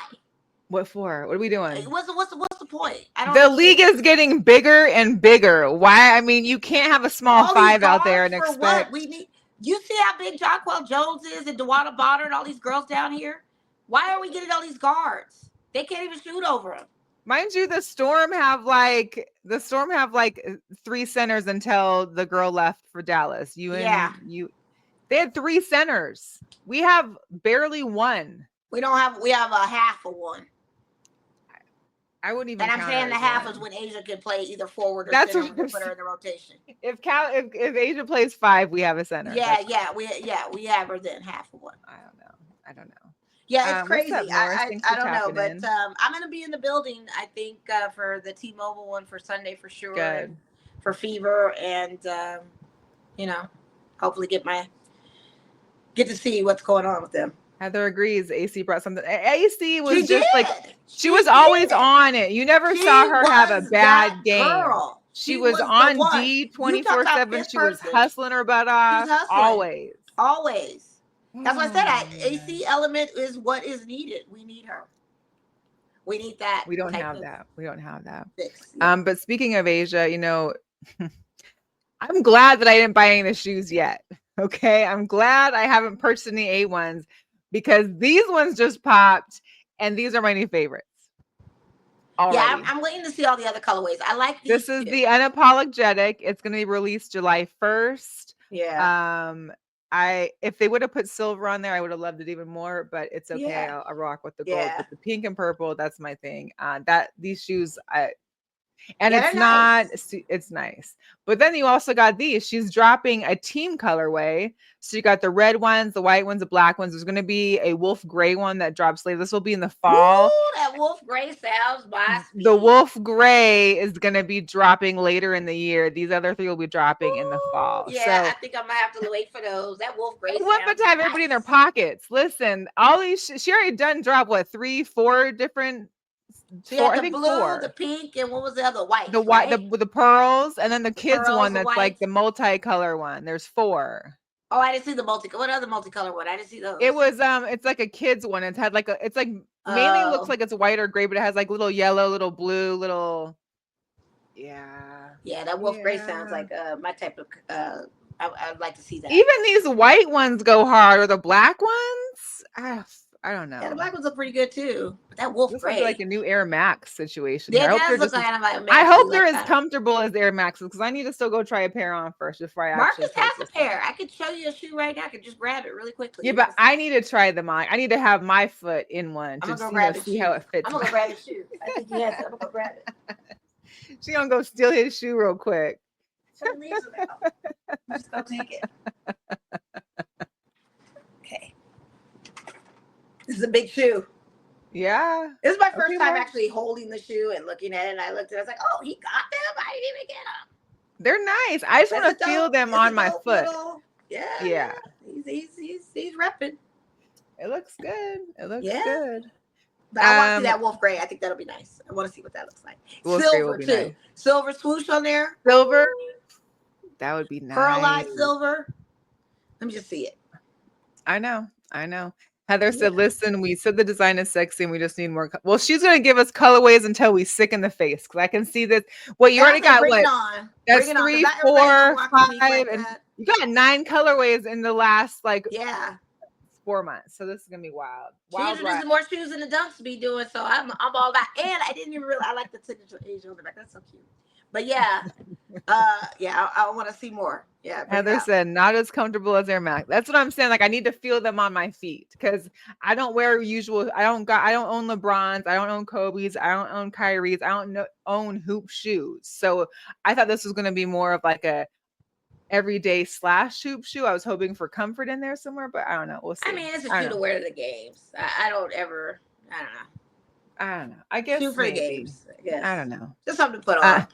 What for? What are we doing? What's the point? I don't. The league is getting bigger and bigger. Why? I mean, you can't have a small all 5 these out there guards and for expect. what we need. You see how big Jonquel Jones is and DeWanna Bonner and all these girls down here? Why are we getting all these guards? They can't even shoot over them. Mind you, the Storm have like 3 centers until the girl left for Dallas. They had 3 centers. We have barely one. We have a half of one. I wouldn't even. And I'm saying the half is when Asia can play either forward or That's center. what When they put her in the rotation. If Asia plays 5, we have a center. We have her then half of one. I don't know. Yeah, it's crazy. What's up, Morris? I don't know, but I'm gonna be in the building. I think for the T-Mobile one for Sunday for sure. Good. For Fever and hopefully get to see what's going on with them. Heather agrees. AC brought something. AC was she was always on it. You never saw her have a bad game. Girl. She was on D 24/7. She was hustling her butt off. Always. That's why I said AC element is what is needed. We need her. We need that. We don't have that. Fix, yeah. But speaking of Asia, I'm glad that I didn't buy any of the shoes yet. Okay. I'm glad I haven't purchased any A ones because these ones just popped and these are my new favorites. Already. Yeah, I'm waiting to see all the other colorways. I like these. This is the unapologetic. It's going to be released July 1st. Yeah. If they would have put silver on there, I would have loved it even more, but it's okay. Yeah. I'll rock with the gold, with the pink and purple. That's my thing. These shoes, it's nice. But then you also got these. She's dropping a team colorway. So you got the red ones, the white ones, the black ones. There's going to be a wolf gray one that drops later. This will be in the fall. Ooh, that wolf gray sounds my speed. The wolf gray is going to be dropping later in the year. These other 3 will be dropping in the fall. Yeah, so, I think I'm going to have to wait for those. That wolf gray what but to have everybody in their pockets. Listen, all these, she already done drop, 3, 4 different. She had the blue, 4. The pink, and what was the other? White. The white, right? the pearls, and then the kids pearls, one that's like the multicolor one. There's 4. Oh, I didn't see the what other multicolor one? I didn't see those. It was it's like a kids one. It's had it's like mainly looks like it's white or gray, but it has like little yellow, little blue, little. Yeah. Yeah, that wolf gray sounds like my type of. I'd like to see that. Even these white ones go hard, or the black ones. I don't know. Yeah, the black ones look pretty good too. But that wolf gray, like a new Air Max situation. Yeah, it does look like I hope they're as comfortable as the Air Maxes because I need to still go try a pair on first before I. Marcus has a pair. I could show you a shoe right now. I could just grab it really quickly. Yeah, but I need to try them on. I need to have my foot in one to see how it fits. I'm gonna grab his shoe. I think he has it. I'm gonna go grab it. She gonna go steal his shoe real quick. I'm just gonna take it. Okay. This is a big shoe. Yeah. This is my first time actually holding the shoe and looking at it. And I looked at it. I was like, oh, he got them? I didn't even get them. They're nice. I just want to feel them on my foot. Yeah. He's repping. It looks good. It looks good. But I want to see that wolf gray. I think that'll be nice. I want to see what that looks like. Silver, too. Nice. Silver swoosh on there. Silver. That would be nice. Pearlized silver. Let me just see it. I know. Heather said, listen, we said the design is sexy and we just need more. Well, she's going to give us colorways until we sick in the face. Because I can see this. What, you already got bring what? it on. That's Bring it on. 3, Everybody's 4, watching me 5, like and that. you got 9 colorways in the last, like, yeah, 4 months. So this is going to be wild. She introduced more shoes than the Dunks be doing. So I'm all about. And I didn't even realize I like the signature Asia on the back. That's so cute. But yeah. I want to see more. Yeah. Heather said, not as comfortable as Air Max. That's what I'm saying. Like, I need to feel them on my feet because I don't wear usual. I don't own LeBrons. I don't own Kobe's. I don't own Kyrie's. I don't own hoop shoes. So I thought this was going to be more of like a everyday / hoop shoe. I was hoping for comfort in there somewhere, but I don't know. We'll see. I mean, it's a shoe to wear to the games. I don't know. I guess shoe for maybe. the games. I don't know. Just something to put on.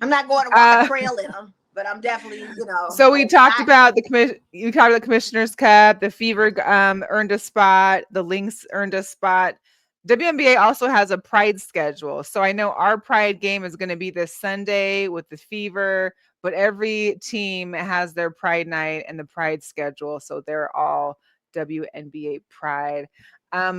I'm not going to walk a trail in them, but I'm definitely, So we talked about the Commissioner's Cup. The Fever earned a spot. The Lynx earned a spot. WNBA also has a Pride schedule. So I know our Pride game is going to be this Sunday with the Fever, but every team has their Pride night and the Pride schedule. So they're all WNBA Pride.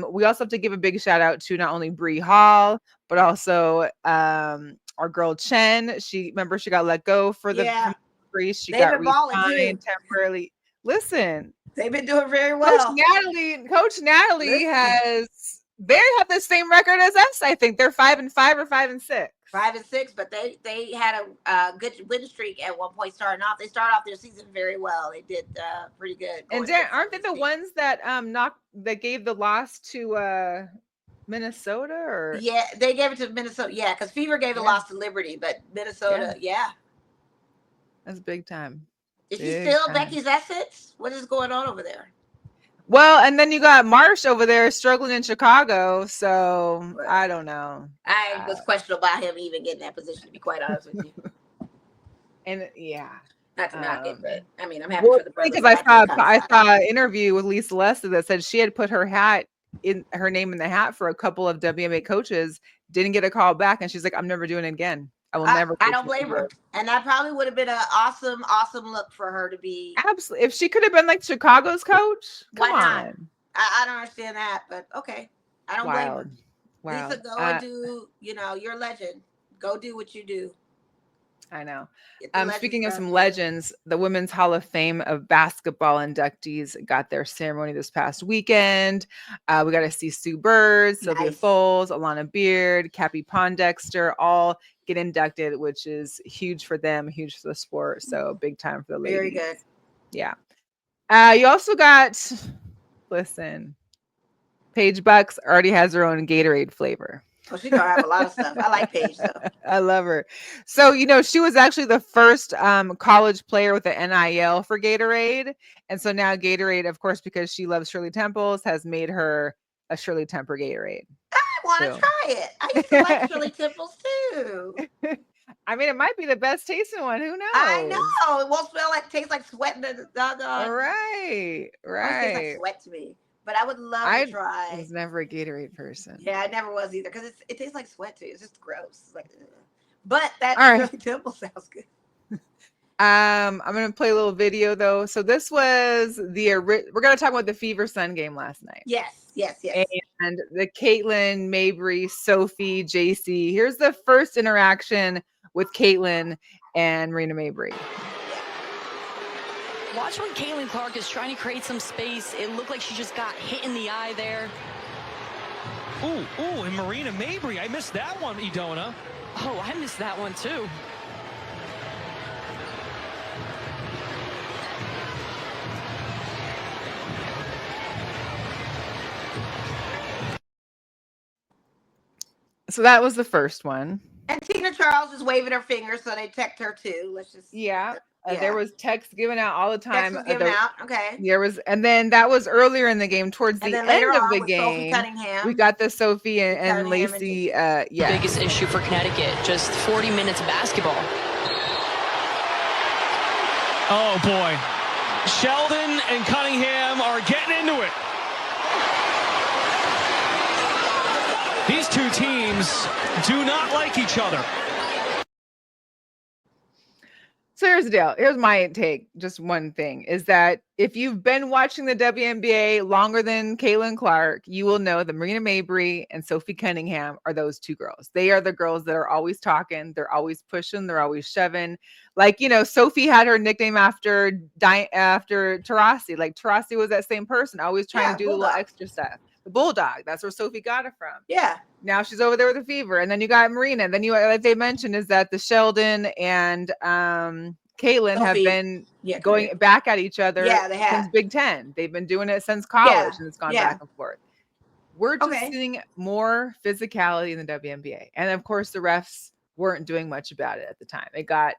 We also have to give a big shout out to not only Bree Hall, but also our girl Chen. She got let go for the Reese. She got re-signed temporarily. Listen, they've been doing very well. Coach Natalie they have the same record as us. I think they're 5-5 or 5-6. 5-6, but they had a good win streak at one point starting off. They started off their season very well. They did pretty good. And aren't they the ones that that gave the loss to Minnesota? Or yeah, they gave it to Minnesota. Yeah, because Fever gave the loss to Liberty, but Minnesota, that's big time. Is she still Becky's assets? What is going on over there? Well, and then you got Marsh over there struggling in Chicago, so I don't know. I was questionable about him even getting that position, to be quite honest with you. And not to knock it, but I mean, I'm happy for the brothers. Because I saw an interview with Lisa Lester that said she had put her name in the hat for a couple of WNBA coaches, didn't get a call back, and she's like, "I'm never doing it again. I will never." I don't blame her, and that probably would have been an awesome look for her to be. Absolutely, if she could have been like Chicago's coach, why not? I don't understand that, but okay, I don't blame her. Wow. Lisa, go and do. You're a legend. Go do what you do. I know. Speaking of some legends, the Women's Hall of Fame of basketball inductees got their ceremony this past weekend. We got to see Sue Bird, Sylvia Foles, Alana Beard, Cappie Pondexter all get inducted, which is huge for them, huge for the sport. So big time for the ladies. Very good. Yeah. You also got, Paige Bucks already has her own Gatorade flavor. Well, she's gonna have a lot of stuff. I like Paige though. I love her. So, she was actually the first college player with an NIL for Gatorade. And so now Gatorade, of course, because she loves Shirley Temples, has made her a Shirley Temple Gatorade. I want to try it. I used to like Shirley Temples too. I mean, it might be the best tasting one. Who knows? I know. It won't taste like sweat in the doggone. Right. It tastes like sweat to me. But I would love to try. I was never a Gatorade person. Yeah, I never was either because it tastes like sweat too. It's just gross. It's like, but that Shirley Temple sounds good. I'm gonna play a little video though. So this was we're gonna talk about the Fever Sun game last night. Yes. And the Caitlin, Mabry, Sophie, JC. Here's the first interaction with Caitlin and Marina Mabry. Watch when Caitlin Clark is trying to create some space. It looked like she just got hit in the eye there. Ooh, and Marina Mabry. I missed that one, Idona. Oh, I missed that one too. So that was the first one. And Tina Charles is waving her finger, so they text her too. Let's just there was text given out all the time. Text was given out. Okay. There was, and then that was earlier in the game, towards the end of the game. We got the Sophie and Lacey. Biggest issue for Connecticut, just 40 minutes of basketball. Oh boy, Sheldon and Cunningham are getting into it. These two teams do not like each other. So here's the deal. Here's my take. Just one thing is that if you've been watching the WNBA longer than Caitlin Clark, you will know that Marina Mabrey and Sophie Cunningham are those two girls. They are the girls that are always talking. They're always pushing. They're always shoving. Like, Sophie had her nickname after Taurasi. Like Taurasi was that same person, always trying to do a little extra stuff. The Bulldog. That's where Sophie got it from. Yeah. Now she's over there with a fever. And then you got Marina. And then you, like they mentioned, is that the Sheldon and Caitlin have been going back at each other since Big Ten. They've been doing it since college, and it's gone back and forth. We're just seeing more physicality in the WNBA. And of course, the refs weren't doing much about it at the time. It got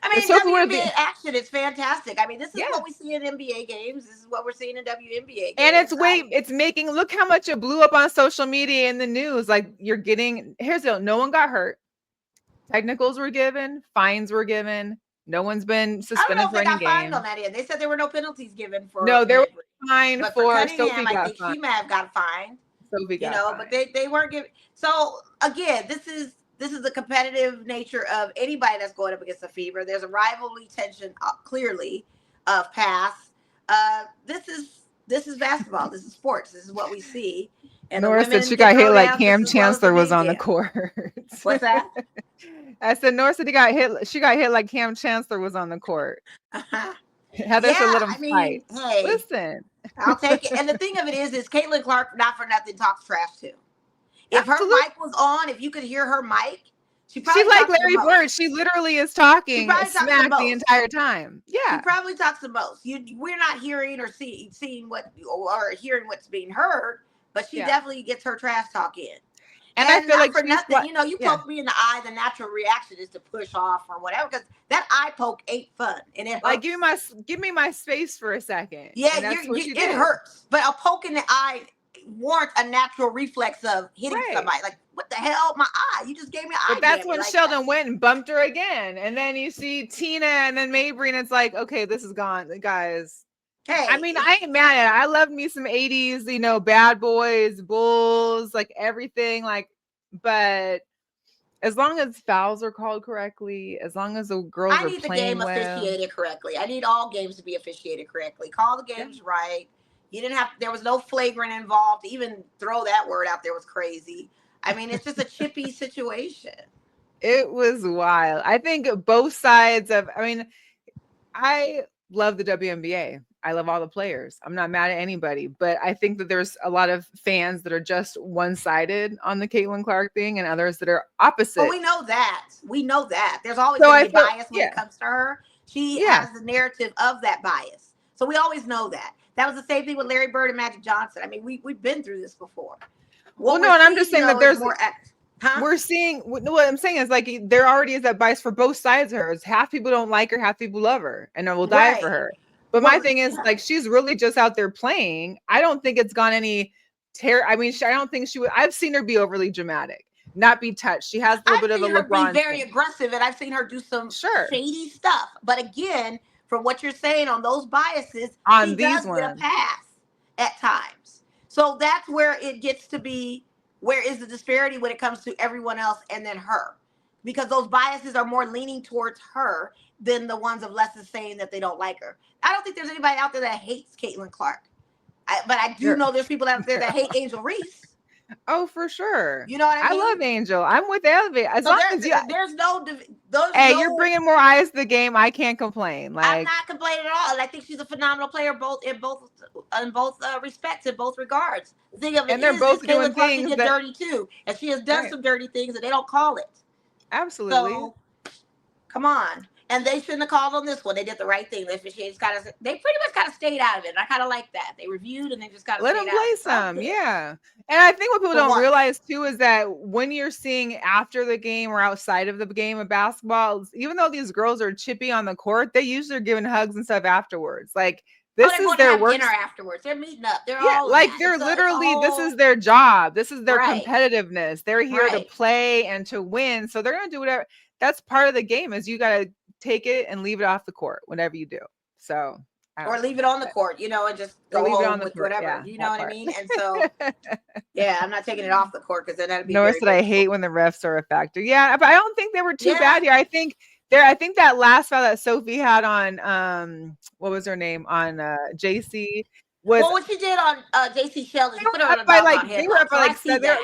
WNBA action is fantastic. I mean, this is what we see in NBA games. This is what we're seeing in WNBA games. And it's making, look how much it blew up on social media and the news. Like, here's the deal. No one got hurt. Technicals were given. Fines were given. No one's been suspended for any game. I don't know if they got fined on that end. They said there were no penalties given for. No, there was a fine for Cunningham. Sophie I think she may have got fined. Sophie got fined. But they weren't giving. So again, this is the competitive nature of anybody that's going up against a fever. There's a rivalry tension, clearly, of past. This is basketball. This is sports. This is what we see. And Nora said she got hit like Cam Chancellor was on the court. What's that? I said Nora said she got hit like Cam Chancellor was on the court. Heather said let him fight. Hey, listen, I'll take it. And the thing of it is Caitlin Clark, not for nothing, talks trash too. If her mic was on, if you could hear her mic, she's like Larry Bird. She literally is talking smack the entire time. Yeah, she probably talks the most. We're not hearing or seeing what or hearing what's being heard, but she definitely gets her trash talk in. And I feel like for nothing, you poke me in the eye. The natural reaction is to push off or whatever, because that eye poke ain't fun. And it hurts. Like give me my space for a second. Yeah, it hurts. But a poke in the eye warrants a natural reflex of hitting somebody. Like, what the hell? My eye. You just gave me an eye. But that's when Sheldon went and bumped her again. And then you see Tina and then Mabrey, and it's like, okay, this is gone, guys. Hey, I mean, I ain't mad at it. I love me some 80s, Bad Boys, Bulls, like everything. Like, but as long as fouls are called correctly, as long as the girls are playing well. I need the game officiated correctly. I need all games to be officiated correctly. Call the games right. There was no flagrant involved. To even throw that word out there was crazy. I mean, it's just a chippy situation. It was wild. I think both sides I love the WNBA. I love all the players. I'm not mad at anybody, but I think that there's a lot of fans that are just one-sided on the Caitlin Clark thing and others that are opposite. Well, we know that. There's always going to be bias when it comes to her. She has the narrative of that bias. So we always know that. That was the same thing with Larry Bird and Magic Johnson. I mean, we've been through this before. And I'm just saying that there's more. We're seeing what I'm saying is like there already is that bias for both sides of her. Half people don't like her, half people love her, and will die for her. But my thing is like she's really just out there playing. I don't think it's gone any terror. I mean, I don't think she would. I've seen her be overly dramatic, not be touched. She has a little bit of a LeBron. Be very aggressive, and I've seen her do some shady stuff. But again, from what you're saying on those biases, on these ones, get a pass at times. So that's where it gets to be. Where is the disparity when it comes to everyone else and then her? Because those biases are more leaning towards her than the ones of less saying that they don't like her. I don't think there's anybody out there that hates Caitlin Clark. But I do know there's people out there that hate Angel Reese. Oh, for sure. You know what I mean? I love Angel. I'm with Elevate. As long as there's no. You're bringing more eyes to the game. I can't complain. Like, I'm not complaining at all. And I think she's a phenomenal player, in both respects, in both regards. The thing of it and they're both doing things that dirty too, and she has done some dirty things, and they don't call it. Absolutely. So, come on. And they shouldn't have called on this one. They did the right thing. They pretty much kind of stayed out of it. And I kind of like that. They reviewed and they just kind of let them play some. Yeah. And I think what people don't realize too is that when you're seeing after the game or outside of the game of basketball, even though these girls are chippy on the court, they usually are giving hugs and stuff afterwards. Like this is their work. Dinner afterwards. They're meeting up. They're all like they're literally. This is their job. This is their competitiveness. They're here to play and to win. So they're gonna do whatever. That's part of the game. Is you gotta take it and leave it off the court, whatever you do. So, or leave it on the court, and just go home with whatever. Yeah, you know what I mean? And so, I'm not taking it off the court because then that'd be. Nora said I hate when the refs are a factor. Yeah, but I don't think they were too bad here. I think I think that last foul that Sophie had on what was her name on JC was Well, what she did on JC Sheldon, she they put were her on up a by doggone like they were headlock. up by So I like see that.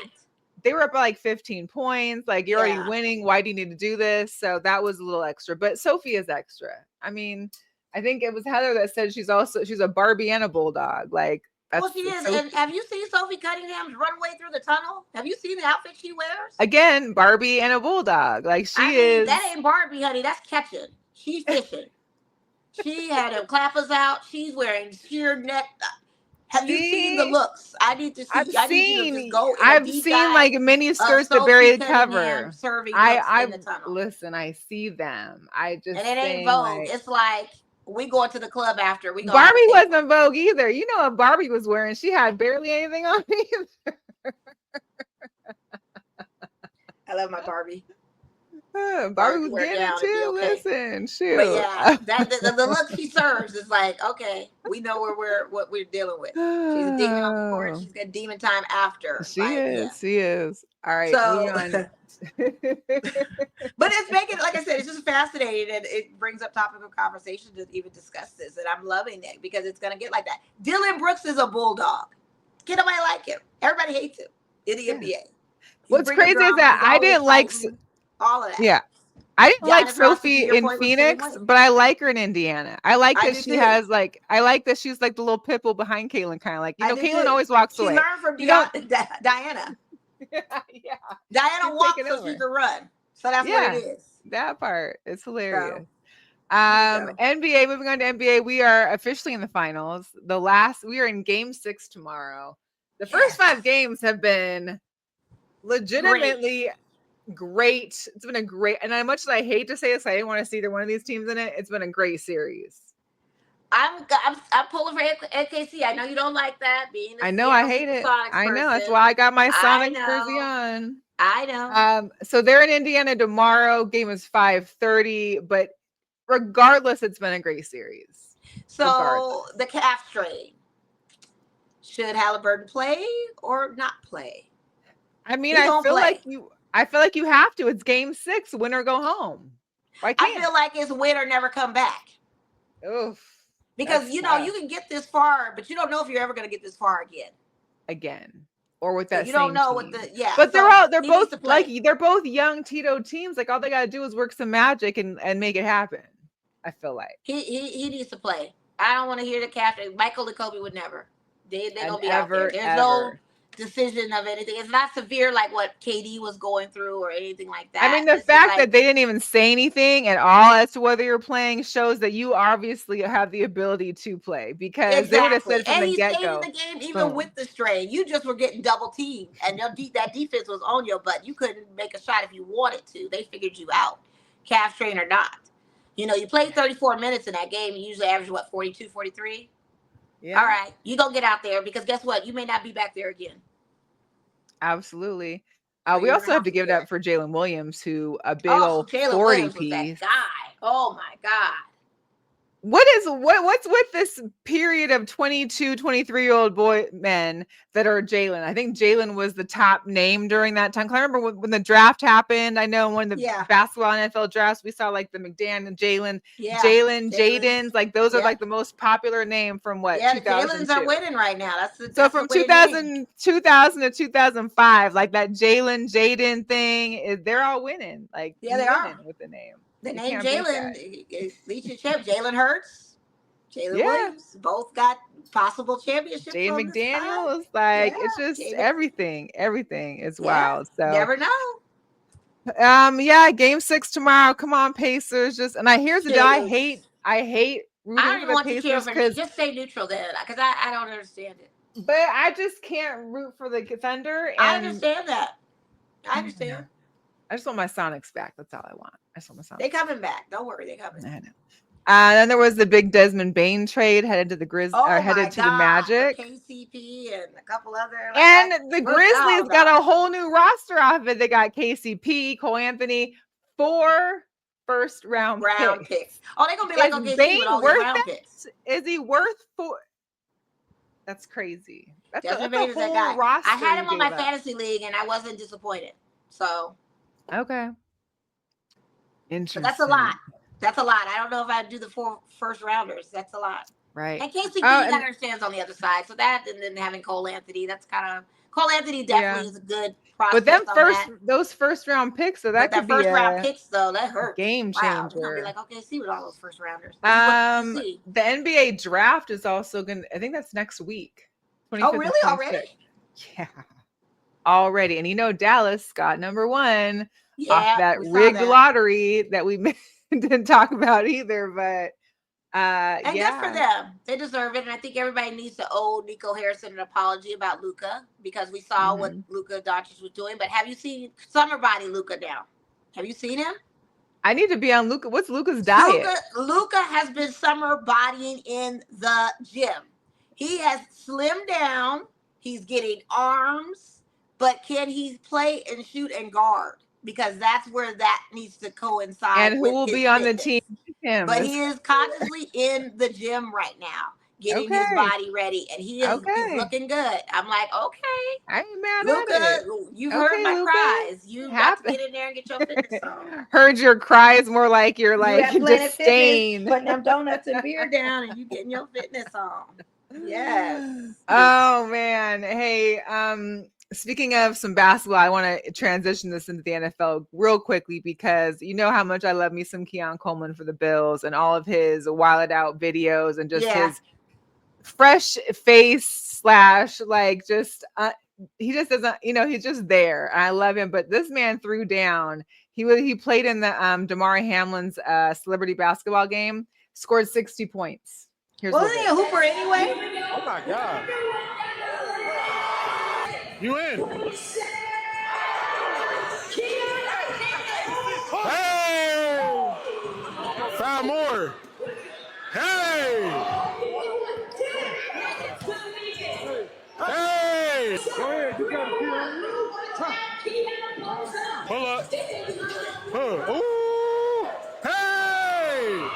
they were up by like 15 points. Like you're already Yeah. winning. Why do you need to do this? So that was a little extra. But Sophie is extra. I mean, I think it was Heather that said she's a Barbie and a bulldog. Like that's Well, she is. Sophie. And have you seen Sophie Cunningham's runway through the tunnel? Have you seen the outfit she wears? Again, Barbie and a bulldog. Like I she mean, is. that ain't Barbie, honey. That's catching. She's fishing. She had her clappers out. She's wearing sheer net. Have you seen the See, looks? I need to see. I need you to just go in a I've deep seen dive like mini of skirts to Sophie bury the Cunningham cover. serving looks in the tunnel. Listen, I see them. I just And it ain't saying, Vogue. like, It's like we going to the club after. We gonna Barbie have a wasn't Vogue either. You know what Barbie was wearing? She had barely anything on either. I love my Barbie. Barbie was getting it too. Okay. Listen, shoot. But yeah, that the look she serves is like, okay, we know what we're dealing with. She's a demon on the court. She's got demon time after. She is. All right, So, moving on. But it's making, like I said, it's just fascinating, and it brings up topic of conversation to even discuss this, and I'm loving it because it's gonna get like that. Dylan Brooks is a bulldog. Can't nobody like him. Everybody hates him in the NBA. What's crazy is that I didn't like all of that. Yeah. I didn't like Giannis Ross, to Sophie your in point, was the same Phoenix, way. but I like her in Indiana. I like I that do she too. has like, I like that she's like the little pitbull behind Caitlin, kind of like, you know, Caitlin always walks She away. learned from You don't- Diana. Yeah. Diana She's walks taking so over. she can run. So that's what it is. That part. It's hilarious. So, NBA, moving on to NBA, we are officially in the finals. We are in game 6 tomorrow. The first 5 games have been legitimately great. It's been a great, and as much as I hate to say this, I didn't want to see either one of these teams in it. It's been a great series. I'm pulling for NKC. I know you don't like that. I know I hate it. I know that's why I got my Sonics jersey on. I know. So they're in Indiana tomorrow. Game is 5:30, but regardless, it's been a great series. So the calf trade. Should Halliburton play or not play? I mean, I feel like you have to. It's game 6, win or go home. Why can't? I feel like it's win or never come back. Oof. Because you can get this far, but you don't know if you're ever going to get this far again. Or with that, you don't know team. But they're both like they're both young Tito teams. Like all they gotta do is work some magic and make it happen. I feel like he needs to play. I don't want to hear the captain. Michael and Kobe would never. They gonna be out there. There's no decision of anything. It's not severe like what KD was going through or anything like that. I mean, the fact that they didn't even say anything at all as to whether you're playing shows that you obviously have the ability to play, because they would have said from the get-go. The game even with the strain, you just were getting double teamed, and that defense was on your butt. You couldn't make a shot if you wanted to. They figured you out, calf strain or not. You played 34 minutes in that game. You usually average 42, 43. Yeah. All right, you gonna get out there because guess what? You may not be back there again. Absolutely. We also have to give it up for Jalen Williams, who a big old 40 piece. That guy. Oh my God. What's with this period of 22, 23-year-old men that are Jalen? I think Jalen was the top name during that time. I remember when the draft happened. I know when the basketball NFL drafts, we saw like the McDaniel, Jalen, Jaden's, like those are like the most popular name from what? Yeah, the Jalen's are winning right now. So from 2000 to 2005, like that Jaden thing, they're all winning. Like they are with the name. The name Jalen, Jalen Hurts, Jalen Williams, both got possible championships. Jane McDaniels, like it's just everything is wild. So never know. Game 6 tomorrow. Come on, Pacers. And here's the deal. I hate rooting for the Pacers because just stay neutral then, because I don't understand it. But I just can't root for the Thunder. I understand that. I understand. I just want my Sonics back. That's all I want. I just want my Sonics. They're coming back. Don't worry, they're coming. I know. Then there was the big Desmond Bain trade headed to the headed to the Magic. KCP and a couple other. And the Grizzlies got a whole new roster off of it. They got KCP, Cole Anthony, 4 first-round picks. Oh, they're gonna be like Bain worth round picks. Is he worth 4? That's crazy. That's Desmond Bain is that guy. I had him on my fantasy league, and I wasn't disappointed. So. Okay. Interesting. But that's a lot. That's a lot. I don't know if I'd do the 4 first rounders. That's a lot. Right. And KCP, you got to understand, on the other side. So that, and then having Cole Anthony, that's kind of, Cole Anthony definitely is a good prospect. But those first round picks, so that could be first round picks, though, that hurts. Game changer. Wow, we're gonna be like, okay, see with all those first rounders. The NBA draft is also gonna. I think that's next week. Oh, really? Already? Yeah, already. And you know, Dallas got number 1 off that rigged lottery that we didn't talk about either, but. And good for them. They deserve it. And I think everybody needs to owe Nico Harrison an apology about Luka, because we saw what Luka Doncic was doing. But have you seen summer body Luka now? Have you seen him? I need to be on Luka. What's Luka's diet? Luka has been summer bodying in the gym. He has slimmed down. He's getting arms. But can he play and shoot and guard? Because that's where that needs to coincide. And who will be on the team? Him. But he is consciously in the gym right now, getting his body ready, and he's looking good. I'm like, okay, I ain't mad Luka, at it. You've heard my cries. You got to get in there and get your fitness on. Heard your cries, more like you're like disdain. Putting them donuts and beer down, and you getting your fitness on. Yes. Oh man. Hey, speaking of some basketball, I want to transition this into the NFL real quickly, because you know how much I love me some Keon Coleman for the Bills and all of his wilded out videos and just his fresh face / like just he just doesn't, you know, he's just there. I love him, but this man threw down. He played in the Damari Hamlin's celebrity basketball game, scored 60 points. Wasn't he a hooper anyway? Oh my God. You in? Hey! 5 more. Hey! Hey! Go ahead, you got it. Pull up. Ooh! Hey!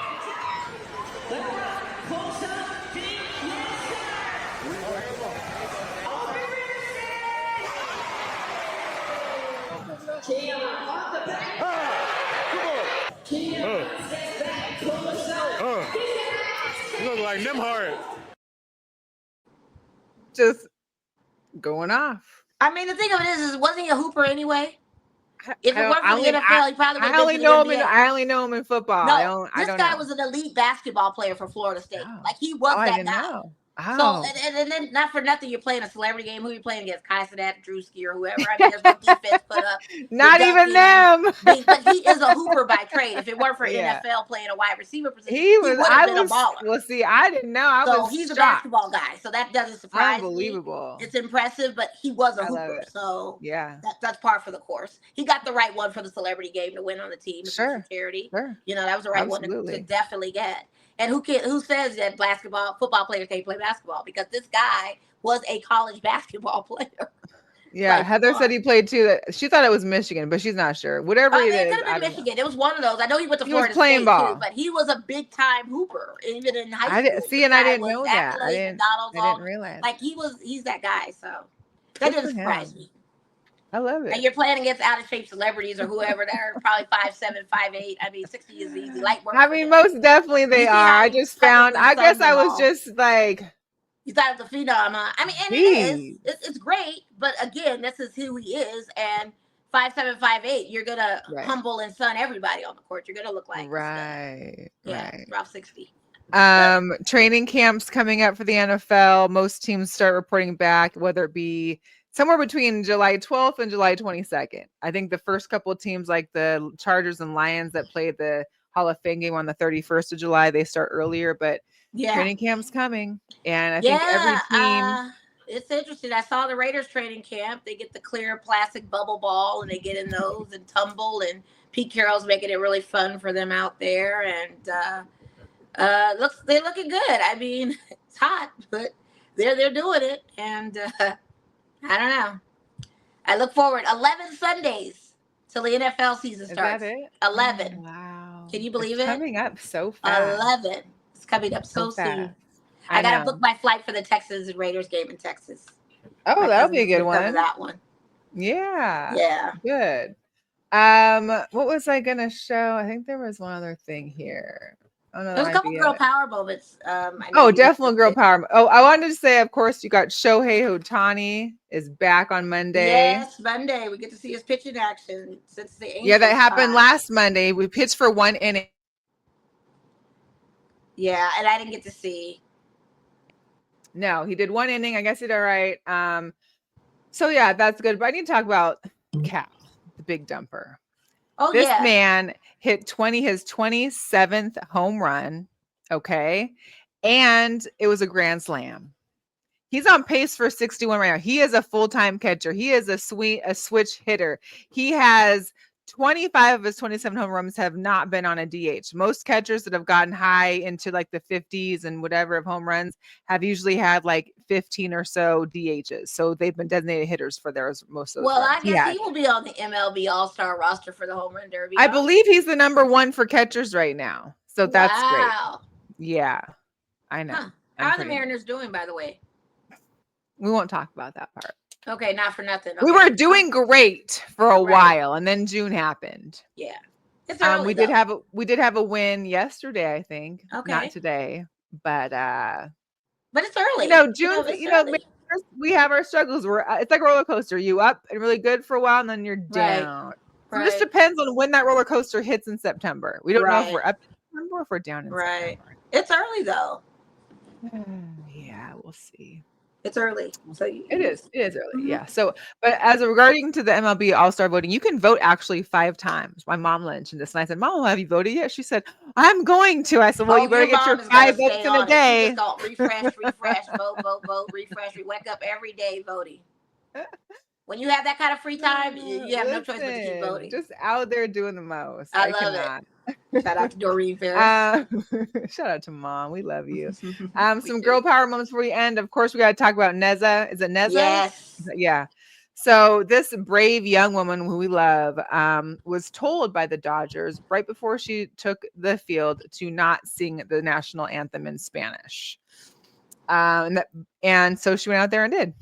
You look like Nimhard. Just going off. I mean, the thing of it is wasn't he a hooper anyway? If it weren't for the NFL, he probably would have been to the NBA. I only know him in football. No, this guy was an elite basketball player for Florida State. Like, he was that guy. Know. So, and then not for nothing, you're playing a celebrity game. Who are you playing against? Kai Cenat, Drewski, or whoever. I mean, there's no defense put up. Not even them. But he is a hooper by trade. If it weren't for NFL playing a wide receiver position, he would have been a baller. Well, see, I didn't know. He's a basketball guy, so that doesn't surprise me. Unbelievable. It's impressive, but he was a hooper. So that's par for the course. He got the right one for the celebrity game to win on the team. Sure. Charity. Sure. You know, that was the right one to definitely get. And who says that football players can't play basketball? Because this guy was a college basketball player. Yeah, like, Heather said he played too. She thought it was Michigan, but she's not sure. Whatever it is. It could have been Michigan. It was one of those. I know he went to Florida State too, but he was a big time hooper, even in high school. I didn't know that. I didn't realize. Like, he's that guy. So that doesn't surprise me. I love it. And you're playing against out of shape celebrities or whoever that are probably 5'7", 5'8". I mean, 60 is easy. Light work. I mean, most definitely they are. I just found. I guess I was just like. You thought it was a phenom. I mean, and it is. It's great, but again, this is who he is. And 5'7", 5'8", you're gonna humble and sun everybody on the court. You're gonna look like Ralph 60. Training camps coming up for the NFL. Most teams start reporting back, whether it be somewhere between July 12th and July 22nd. I think the first couple of teams, like the Chargers and Lions that played the Hall of Fame game on the 31st of July, they start earlier, but training camp's coming. And I think every team... it's interesting. I saw the Raiders training camp. They get the clear plastic bubble ball, and they get in those and tumble, and Pete Carroll's making it really fun for them out there. And they're looking good. I mean, it's hot, but they're doing it. And I don't know. I look forward 11 Sundays till the NFL season starts. Is that it? 11. Oh, wow. Can you believe it? Coming up so fast. 11. It's coming up so soon. I got to book my flight for the Texans and Raiders game in Texas. Oh, that'll be a good one. That one. Yeah. Yeah. Good. What was I gonna show? I think there was one other thing here. Oh no, There's that a might couple be girl it. power moments. I know Oh, you definitely girl power. Oh, I wanted to say, of course, you got Shohei Ohtani is back on Monday. Yes, Monday we get to see his pitching action since the Angels. Yeah, that happened time. last Monday. We pitched for 1 inning. Yeah, and I didn't get to see. No, he did 1 inning. I guess he did all right. So yeah, that's good. But I need to talk about Cal, the big dumper. Oh This yeah, man hit his 27th home run. Okay. And it was a grand slam. He's on pace for 61 right now. He is a full-time catcher. He is a switch hitter. He has 25 of his 27 home runs have not been on a DH. Most catchers that have gotten high into like the 50s and whatever of home runs have usually had like 15 or so DHs. So they've been designated hitters for theirs most of those. well, runs. I guess he will be on the MLB All-Star roster for the home run derby. I huh? believe he's the number 1 for catchers right now. So that's great. Wow. Yeah, I know. Huh. I'm How are the pretty- Mariners doing, by the way? We won't talk about that part. Okay, not for nothing. We Okay. were doing great for a Right. while, and then June happened. Yeah, it's early. We did have a win yesterday, I think. Okay. Not today, but but it's early. June. It's You know, early. we have our struggles. It's like a roller coaster. You up and really good for a while, and then you're Right. down. So it just depends on when that roller coaster hits in September. We don't know if we're up in September or if we're down in September. It's early though. Yeah, we'll see. It's early. So It is early. Mhm. Yeah. So, but as regarding to the MLB All-Star voting, you can vote actually 5 times. My mom mentioned this, and I said, "Mom, have you voted yet?" She said, "I'm going to." I said, "Well, you better get your 5 votes in a day." She's just refresh, vote, refresh. We wake up every day voting. When you have that kind of free time, you have no choice but to keep voting. Just out there doing the most. I love it. Shout out to Doreen Ferris. Shout out to Mom. We love you. Some girl power moments before we end. Of course, we got to talk about Nezza. Is it Nezza? Yes. Yeah. So this brave young woman who we love was told by the Dodgers right before she took the field to not sing the national anthem in Spanish. And so she went out there and did.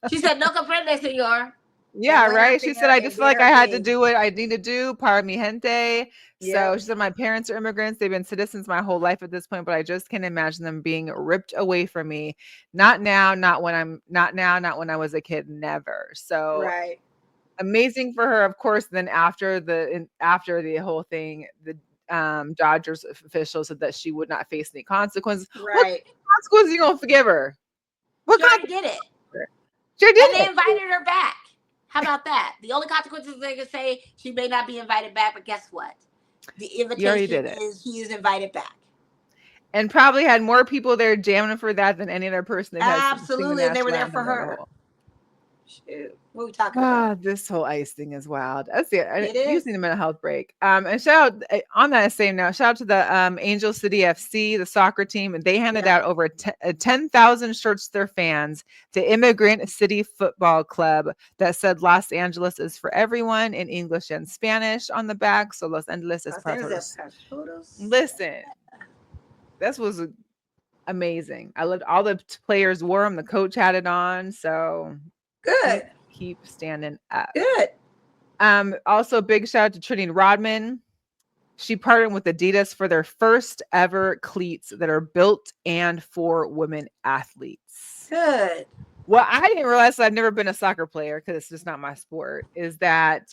She said, "No comprende, señor." Yeah, right. She said, "I just feel like I had to do what I need to do. Para mi gente." So she said, "My parents are immigrants. They've been citizens my whole life at this point, but I just can't imagine them being ripped away from me. Not now, not when I was a kid, never." So amazing for her, of course. Then after the whole thing, the Dodgers officials said that she would not face any consequences. Right. What consequences are you gonna forgive her? She already did it. She did And they invited her back. How about that? The only consequences they can say, she may not be invited back, but guess what? The invitation is he is invited back. And probably had more people there jamming for that than any other person. Absolutely, and they were there for her. Shoot. What are we talking about? This whole ice thing is wild. That's it. It You is. just need a mental health break. And shout out on that same note, shout out to the Angel City FC, the soccer team, and they handed out over 10,000 shirts to their fans to Immigrant City Football Club that said Los Angeles is for everyone in English and Spanish on the back. So Los Angeles is para todos. Listen, this was amazing. I loved all the players wore them. The coach had it on. So good. Keep standing up. Good. Also, big shout out to Trinity Rodman. She partnered with Adidas for their first ever cleats that are built and for women athletes. Good. Well, I didn't realize, I've never been a soccer player because it's just not my sport, is that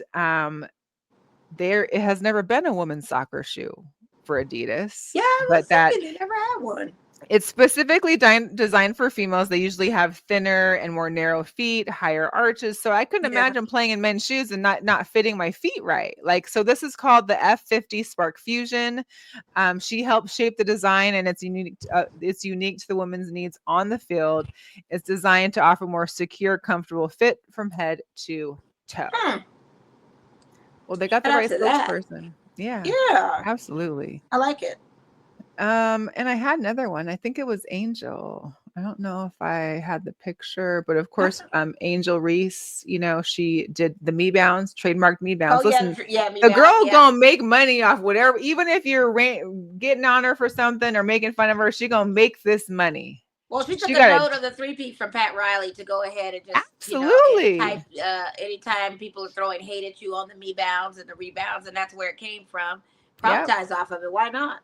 it has never been a women's soccer shoe for Adidas. Yeah, but that they never had one. It's specifically designed for females. They usually have thinner and more narrow feet, higher arches. So I couldn't imagine playing in men's shoes and not fitting my feet right. So this is called the F50 Spark Fusion. She helped shape the design, and it's unique to the women's needs on the field. It's designed to offer more secure, comfortable fit from head to toe. Well, they got the right spokesperson. Yeah, absolutely. I like it. And I had another one. I think it was Angel. I don't know if I had the picture, but of course, Angel Reese, she did the Me Bounds, trademarked Me Bounds. Listen, the girl gonna make money off whatever, even if you're getting on her for something or making fun of her, she gonna make this money. Well, she took She a got note of the 3-peat from Pat Riley to go ahead and just, Absolutely. anytime people are throwing hate at you on the me-bounds and the rebounds, and that's where it came from, Yep. profitize off of it. Why not?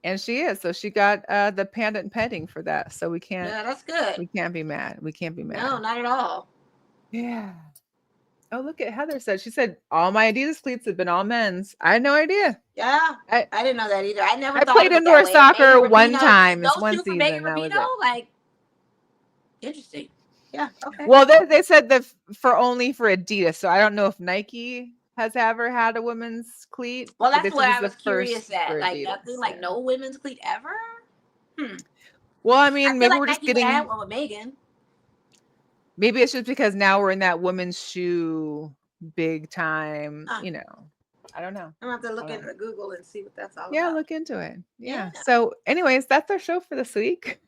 And she is. So she got the pendant petting for that. So we can't Yeah, that's good. be mad. We can't be mad. No, not at all. Yeah. Oh, look at Heather said. She said all my Adidas cleats have been all men's. I had no idea. Yeah, I didn't know that either. I never thought played of it indoor that way. soccer Maybe one Rubino, time. It's those one two for Megan season. That was Rubino, it. like, interesting. Yeah, okay. Well, they said that for only for Adidas. So I don't know if Nike has ever had a women's cleat. Well, but that's this what is I the was curious first at. for Like, Adidas, nothing, like yeah. no women's cleat ever? Well, I I mean, feel maybe like we're just Nike would have getting. one with Megan. Maybe it's just because now we're in that women's shoe big time. Huh. You know, I don't know. I'm going to have to look into Google and see what that's all Yeah, about. look into it. Yeah. Yeah. So, anyways, that's our show for this week.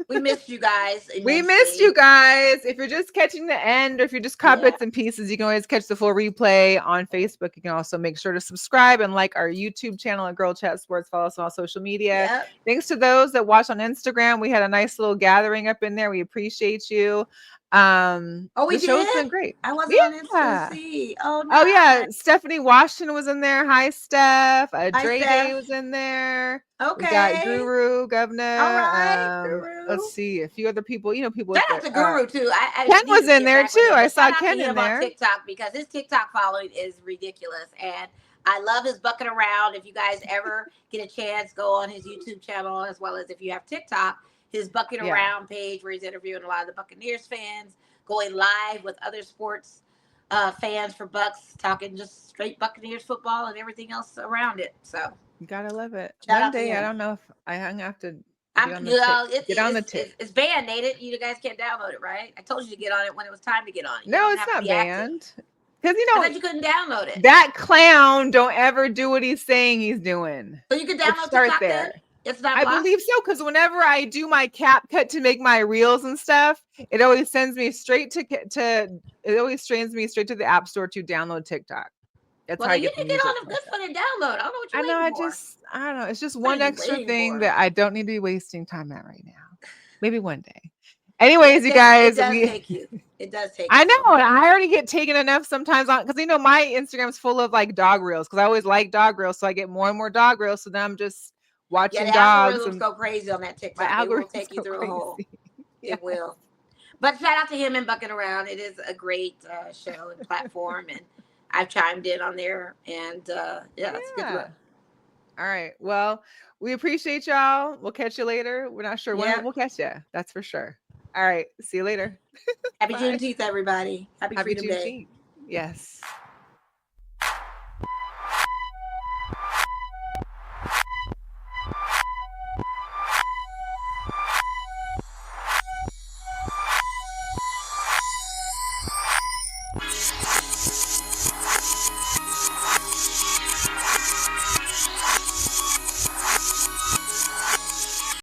We missed you guys. We immensely. missed you guys. If you're just catching the end or if you're just caught bits and pieces, you can always catch the full replay on Facebook. You can also make sure to subscribe and like our YouTube channel at Girl Chat Sports. Follow us on all social media. Yep. Thanks to those that watch on Instagram. We had a nice little gathering up in there. We appreciate you. We the show's did? been great. I wasn't on Insta to see. Oh, no. Oh yeah, Stephanie Washington was in there. Hi, Steph. Dre Steph. Day was in there. Okay. We got Guru, Governor. All right, Guru. Let's see a few other people. You know, people. Shout out to Guru too. I Ken need was to get in there back with too. him, I but saw shout out Ken to in him there on TikTok because his TikTok following is ridiculous, and I love his bucket around. If you guys ever get a chance, go on his YouTube channel as well as if you have TikTok, his bucket around page where he's interviewing a lot of the Buccaneers fans, going live with other sports fans for Bucks, talking just straight Buccaneers football and everything else around it. So you gotta love it. Shout One out to day, I him. don't know if I have to. Get on the tip. It's banned, ain't it? You guys can't download it, right? I told you to get on it when it was time to get on it. No, it's not banned. Because you know, I thought you couldn't download it. That clown don't ever do what he's saying he's doing. So you can download TikTok there. Then? It's not I blocked? believe so, because whenever I do my cap cut to make my reels and stuff, it always sends me straight to it always trains me straight to the App Store to download TikTok. That's how I you get need to get on a good one and download. I don't know what you're waiting for. I don't know. It's just one extra thing that I don't need to be wasting time at right now. Maybe one day. Anyways, you guys, it does take you. It does take. I know. I already get taken enough sometimes on because my Instagram's full of like dog reels because I always like dog reels, so I get more and more dog reels. So then I'm just watching dogs. Algorithms go crazy on that TikTok. It will take you through a hole. Yeah. It will. But shout out to him and Bucking Around. It is a great show and platform, and I've chimed in on there, and it's good to look. All right. Well, we appreciate y'all. We'll catch you later. We're not sure when we'll catch you. That's for sure. All right. See you later. Happy Juneteenth, everybody. Happy Freedom Day. Yes.